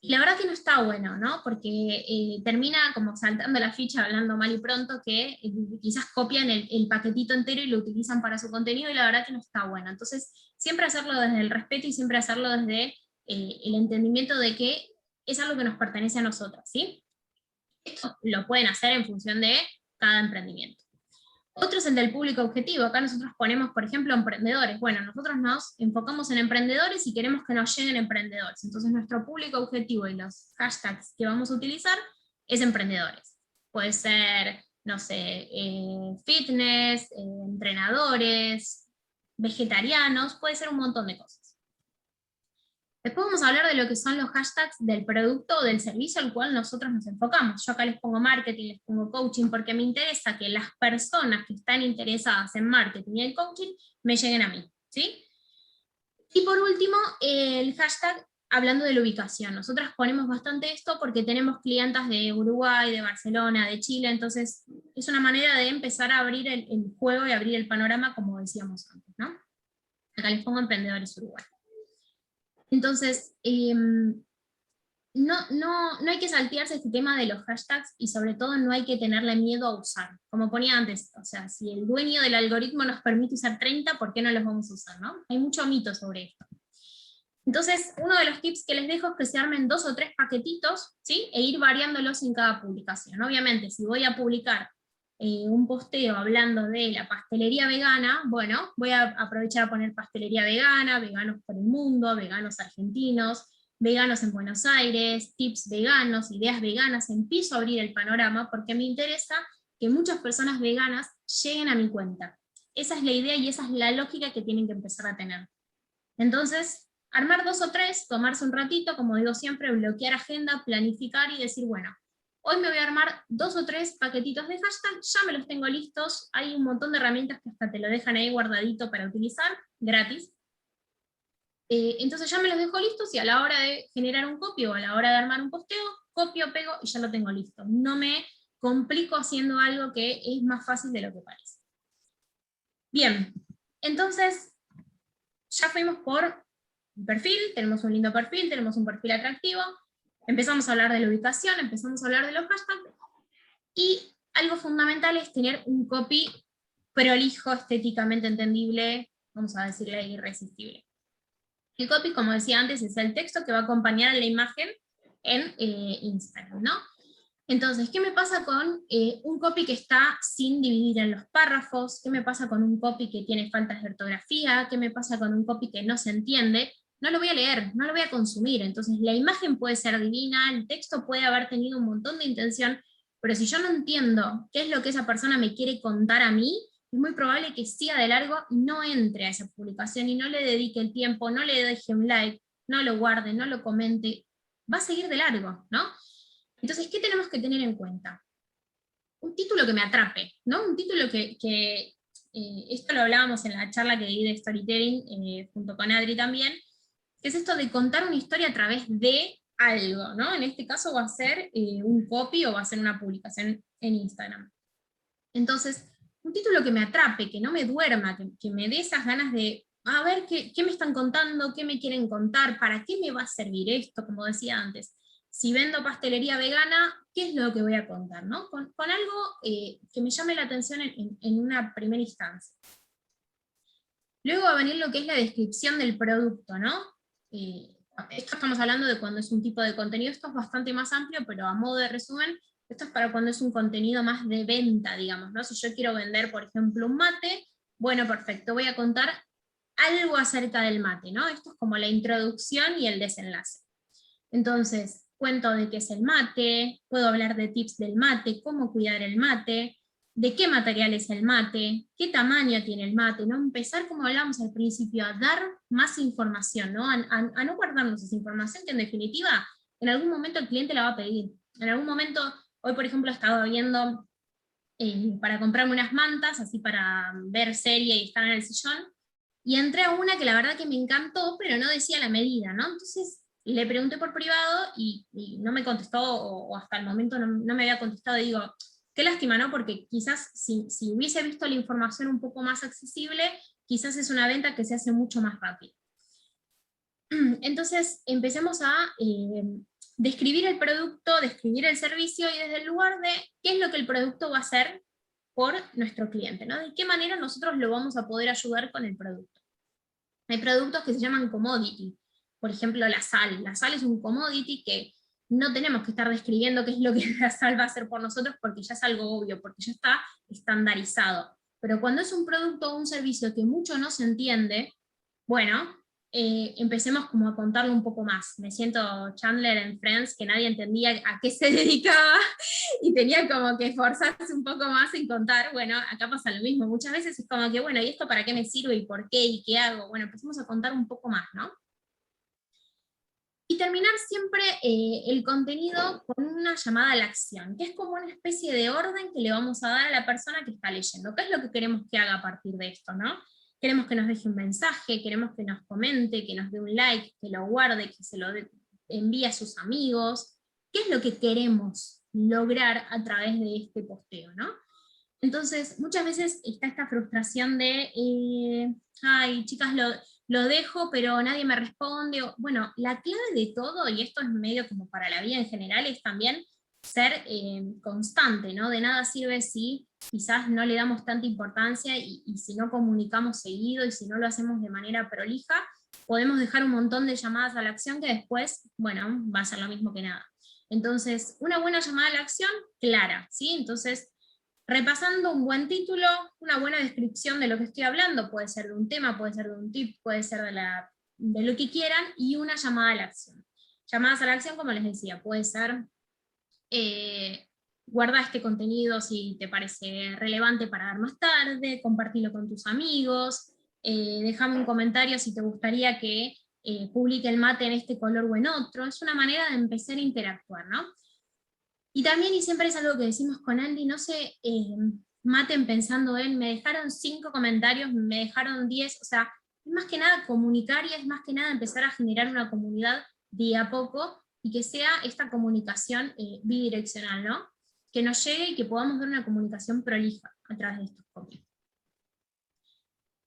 [SPEAKER 3] Y la verdad que no está bueno, ¿no? Porque termina como saltando la ficha, hablando mal y pronto, que quizás copian el paquetito entero y lo utilizan para su contenido, y la verdad que no está bueno. Entonces, siempre hacerlo desde el respeto y siempre hacerlo desde el entendimiento de que es algo que nos pertenece a nosotras, ¿sí? Esto lo pueden hacer en función de cada emprendimiento. Otro es el del público objetivo. Acá nosotros ponemos, por ejemplo, emprendedores. Bueno, nosotros nos enfocamos en emprendedores y queremos que nos lleguen emprendedores. Entonces nuestro público objetivo y los hashtags que vamos a utilizar es emprendedores. Puede ser, no sé, fitness, entrenadores, vegetarianos, puede ser un montón de cosas. Después vamos a hablar de lo que son los hashtags del producto o del servicio al cual nosotros nos enfocamos. Yo acá les pongo marketing, les pongo coaching, porque me interesa que las personas que están interesadas en marketing y en coaching me lleguen a mí, ¿sí? Y por último, el hashtag hablando de la ubicación. Nosotras ponemos bastante esto porque tenemos clientas de Uruguay, de Barcelona, de Chile, entonces es una manera de empezar a abrir el juego y abrir el panorama, como decíamos antes, ¿no? Acá les pongo emprendedores Uruguay. Entonces, no hay que saltearse este tema de los hashtags, y sobre todo no hay que tenerle miedo a usar. Como ponía antes, o sea, si el dueño del algoritmo nos permite usar 30, ¿por qué no los vamos a usar, no? Hay mucho mito sobre esto. Entonces, uno de los tips que les dejo es que se armen 2 o 3 paquetitos, ¿sí? E ir variándolos en cada publicación. Obviamente, si voy a publicar un posteo hablando de la pastelería vegana, bueno, voy a aprovechar a poner pastelería vegana, veganos por el mundo, veganos argentinos, veganos en Buenos Aires, tips veganos, ideas veganas, empiezo a abrir el panorama porque me interesa que muchas personas veganas lleguen a mi cuenta. Esa es la idea y esa es la lógica que tienen que empezar a tener. Entonces, armar 2 o 3, tomarse un ratito, como digo siempre, bloquear agenda, planificar y decir, bueno, hoy me voy a armar 2 o 3 paquetitos de hashtag, ya me los tengo listos, hay un montón de herramientas que hasta te lo dejan ahí guardadito para utilizar, gratis. Entonces ya me los dejo listos y a la hora de generar un copy o a la hora de armar un posteo, copio, pego y ya lo tengo listo. No me complico haciendo algo que es más fácil de lo que parece. Bien, entonces ya fuimos por el perfil, tenemos un lindo perfil, tenemos un perfil atractivo, empezamos a hablar de la ubicación, empezamos a hablar de los hashtags, y algo fundamental es tener un copy prolijo, estéticamente entendible, vamos a decirle irresistible. El copy, como decía antes, es el texto que va a acompañar a la imagen en Instagram, ¿no? Entonces, ¿qué me pasa con un copy que está sin dividir en los párrafos? ¿Qué me pasa con un copy que tiene faltas de ortografía? ¿Qué me pasa con un copy que no se entiende? No lo voy a leer, no lo voy a consumir. Entonces, la imagen puede ser divina, el texto puede haber tenido un montón de intención, pero si yo no entiendo qué es lo que esa persona me quiere contar a mí, es muy probable que siga de largo y no entre a esa publicación y no le dedique el tiempo, no le deje un like, no lo guarde, no lo comente, va a seguir de largo, ¿no? Entonces, ¿qué tenemos que tener en cuenta? Un título que me atrape, ¿no? Un título que esto lo hablábamos en la charla que di de storytelling, junto con Adri también, que es esto de contar una historia a través de algo, ¿no? En este caso va a ser un copy o va a ser una publicación en Instagram. Entonces, un título que me atrape, que no me duerma, que me dé esas ganas de, a ver, ¿qué me están contando? ¿Qué me quieren contar? ¿Para qué me va a servir esto? Como decía antes. si vendo pastelería vegana, ¿qué es lo que voy a contar? ¿No? Con algo que me llame la atención en una primera instancia. Luego va a venir lo que es la descripción del producto, ¿no? Esto estamos hablando de cuando es un tipo de contenido, esto es bastante más amplio, pero a modo de resumen, esto es para cuando es un contenido más de venta, digamos, ¿no? Si yo quiero vender, por ejemplo, un mate, bueno, perfecto, voy a contar algo acerca del mate, ¿no? Esto es como la introducción y el desenlace. Entonces, cuento de qué es el mate, puedo hablar de tips del mate, cómo cuidar el mate, de qué material es el mate, qué tamaño tiene el mate, ¿no? Empezar, como hablábamos al principio, a dar más información, ¿no? A no guardarnos esa información que en definitiva en algún momento el cliente la va a pedir. En algún momento, hoy por ejemplo estaba viendo para comprarme unas mantas, así para ver serie y estar en el sillón, y entré a una que la verdad que me encantó, pero no decía la medida, ¿no? Entonces le pregunté por privado y no me contestó, o hasta el momento no me había contestado, y digo, qué lástima, ¿no? Porque quizás si hubiese visto la información un poco más accesible, quizás es una venta que se hace mucho más rápido. Entonces empecemos a describir el producto, describir el servicio, y desde el lugar de qué es lo que el producto va a hacer por nuestro cliente, ¿no? De qué manera nosotros lo vamos a poder ayudar con el producto. Hay productos que se llaman commodity, por ejemplo la sal. La sal es un commodity que no tenemos que estar describiendo qué es lo que la sal va a hacer por nosotros, porque ya es algo obvio, porque ya está estandarizado. Pero cuando es un producto o un servicio que mucho no se entiende, bueno, empecemos como a contarlo un poco más. Me siento Chandler en Friends, que nadie entendía a qué se dedicaba, y tenía como que esforzarse un poco más en contar. Bueno, acá pasa lo mismo, muchas veces es como que, bueno, ¿y esto para qué me sirve? ¿Y por qué? ¿Y qué hago? Bueno, empecemos a contar un poco más, ¿no? Y terminar siempre el contenido con una llamada a la acción, que es como una especie de orden que le vamos a dar a la persona que está leyendo. ¿Qué es lo que queremos que haga a partir de esto, no? Queremos que nos deje un mensaje, queremos que nos comente, que nos dé un like, que lo guarde, que se lo envíe a sus amigos. ¿Qué es lo que queremos lograr a través de este posteo, no? Entonces, muchas veces está esta frustración de, ay, chicas, lo dejo, pero nadie me responde. Bueno, la clave de todo, y esto es medio como para la vida en general, es también ser constante, ¿no? De nada sirve si quizás no le damos tanta importancia y si no comunicamos seguido y si no lo hacemos de manera prolija, podemos dejar un montón de llamadas a la acción que después, bueno, va a ser lo mismo que nada. Entonces, una buena llamada a la acción, clara, ¿sí? Entonces, repasando un buen título, una buena descripción de lo que estoy hablando, puede ser de un tema, puede ser de un tip, puede ser de lo que quieran, y una llamada a la acción. Llamadas a la acción, como les decía, puede ser guarda este contenido si te parece relevante para ver más tarde, compartilo con tus amigos, déjame un comentario si te gustaría que publique el mate en este color o en otro. Es una manera de empezar a interactuar, ¿no? Y también, y siempre es algo que decimos con Andy, no se maten pensando en, me dejaron 5 comentarios, me dejaron 10, o sea, es más que nada comunicar, y es más que nada empezar a generar una comunidad de a poco, y que sea esta comunicación bidireccional, ¿no? Que nos llegue y que podamos ver una comunicación prolija a través de estos copies.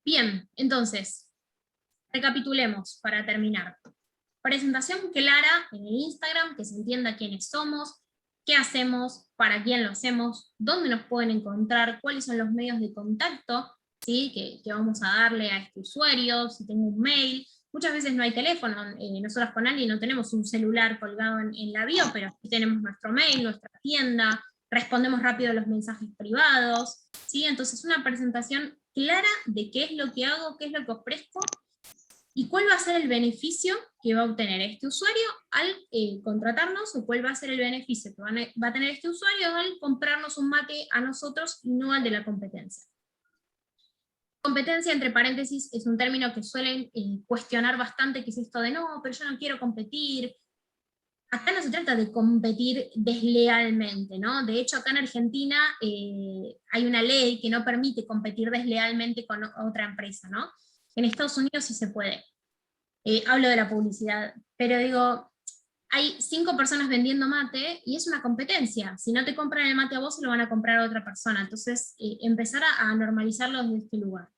[SPEAKER 3] Bien, entonces, recapitulemos para terminar. Presentación clara en el Instagram, que se entienda quiénes somos, qué hacemos, para quién lo hacemos, dónde nos pueden encontrar, cuáles son los medios de contacto, ¿sí? que vamos a darle a este usuario, si tengo un mail. Muchas veces no hay teléfono, nosotros con Ali no tenemos un celular colgado en la bio, pero sí tenemos nuestro mail, nuestra tienda, respondemos rápido a los mensajes privados, ¿sí? Entonces una presentación clara de qué es lo que hago, qué es lo que ofrezco, y cuál va a ser el beneficio que va a obtener este usuario al contratarnos, o cuál va a ser el beneficio que va a tener este usuario al comprarnos un mate a nosotros y no al de la competencia. Competencia, entre paréntesis, es un término que suelen cuestionar bastante, que es esto de no, pero yo no quiero competir. Acá no se trata de competir deslealmente, ¿no? De hecho, acá en Argentina hay una ley que no permite competir deslealmente con otra empresa, ¿no? En Estados Unidos sí se puede. Hablo de la publicidad, pero digo, hay 5 personas vendiendo mate y es una competencia. Si no te compran el mate a vos, se lo van a comprar a otra persona. Entonces, empezar a normalizarlo desde este lugar.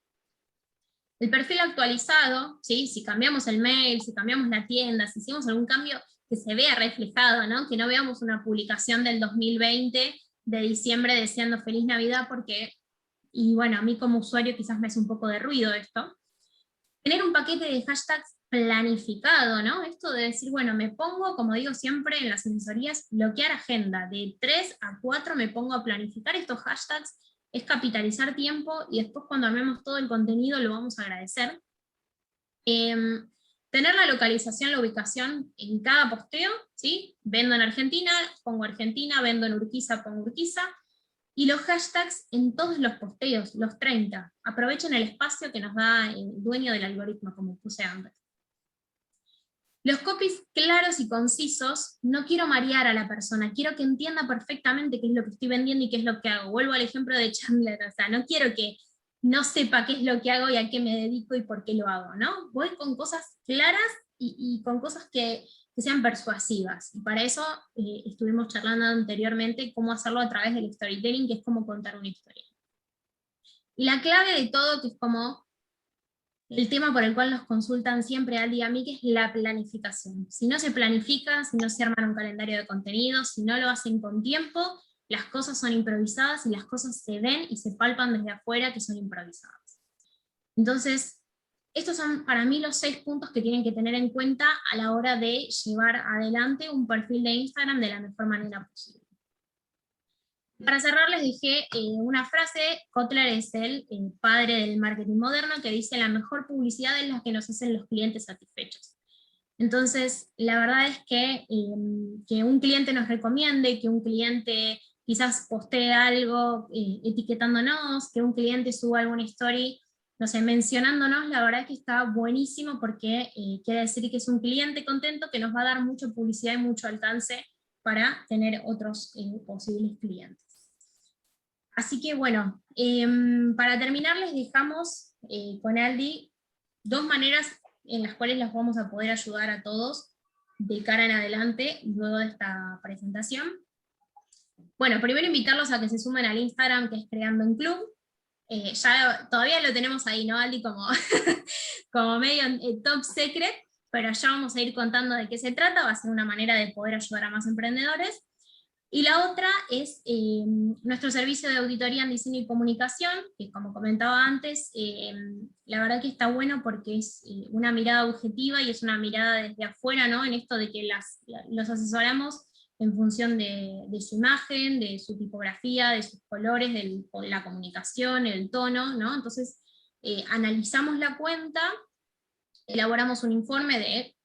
[SPEAKER 3] El perfil actualizado, ¿sí? Si cambiamos el mail, si cambiamos la tienda, si hicimos algún cambio, que se vea reflejado, ¿no? Que no veamos una publicación del 2020 de diciembre deseando feliz Navidad, porque, y bueno, a mí como usuario quizás me hace un poco de ruido esto. Tener un paquete de hashtags planificado, ¿no? Esto de decir, bueno, me pongo, como digo siempre en las asesorías, bloquear agenda, de 3 a 4 me pongo a planificar estos hashtags, es capitalizar tiempo, y después cuando armemos todo el contenido lo vamos a agradecer. Tener la localización, la ubicación en cada posteo, ¿sí? Vendo en Argentina, pongo Argentina, vendo en Urquiza, pongo Urquiza, y los hashtags en todos los posteos, los 30. Aprovechen el espacio que nos da el dueño del algoritmo, como puse antes. Los copies claros y concisos, no quiero marear a la persona, quiero que entienda perfectamente qué es lo que estoy vendiendo y qué es lo que hago. Vuelvo al ejemplo de Chandler, o sea, no quiero que no sepa qué es lo que hago y a qué me dedico y por qué lo hago, ¿no? Voy con cosas claras y con cosas que sean persuasivas. Y para eso estuvimos charlando anteriormente cómo hacerlo a través del storytelling, que es como contar una historia. Y la clave de todo, que es como el tema por el cual nos consultan siempre al día a mí, que es la planificación. Si no se planifica, si no se arman un calendario de contenidos, si no lo hacen con tiempo, las cosas son improvisadas y las cosas se ven y se palpan desde afuera que son improvisadas. Entonces, estos son para mí los 6 puntos que tienen que tener en cuenta a la hora de llevar adelante un perfil de Instagram de la mejor manera posible. Para cerrar les dije una frase. Kotler es el padre del marketing moderno, que dice: la mejor publicidad es la que nos hacen los clientes satisfechos. Entonces, la verdad es que un cliente nos recomiende, que un cliente quizás postee algo etiquetándonos, que un cliente suba alguna story, no sé, mencionándonos, la verdad es que está buenísimo, porque quiere decir que es un cliente contento que nos va a dar mucha publicidad y mucho alcance para tener otros posibles clientes. Así que bueno, para terminar les dejamos con Aldi 2 maneras en las cuales las vamos a poder ayudar a todos de cara en adelante luego de esta presentación. Bueno, primero invitarlos a que se sumen al Instagram, que es Creando un Club. Todavía lo tenemos ahí, ¿no, Aldi? Como, como medio top secret, pero ya vamos a ir contando de qué se trata. Va a ser una manera de poder ayudar a más emprendedores. Y la otra es nuestro servicio de auditoría en diseño y comunicación, que como comentaba antes, la verdad que está bueno porque es una mirada objetiva y es una mirada desde afuera, ¿no? En esto de que los asesoramos en función de su imagen, de su tipografía, de sus colores, de la comunicación, el tono, ¿no? Entonces analizamos la cuenta, elaboramos un informe de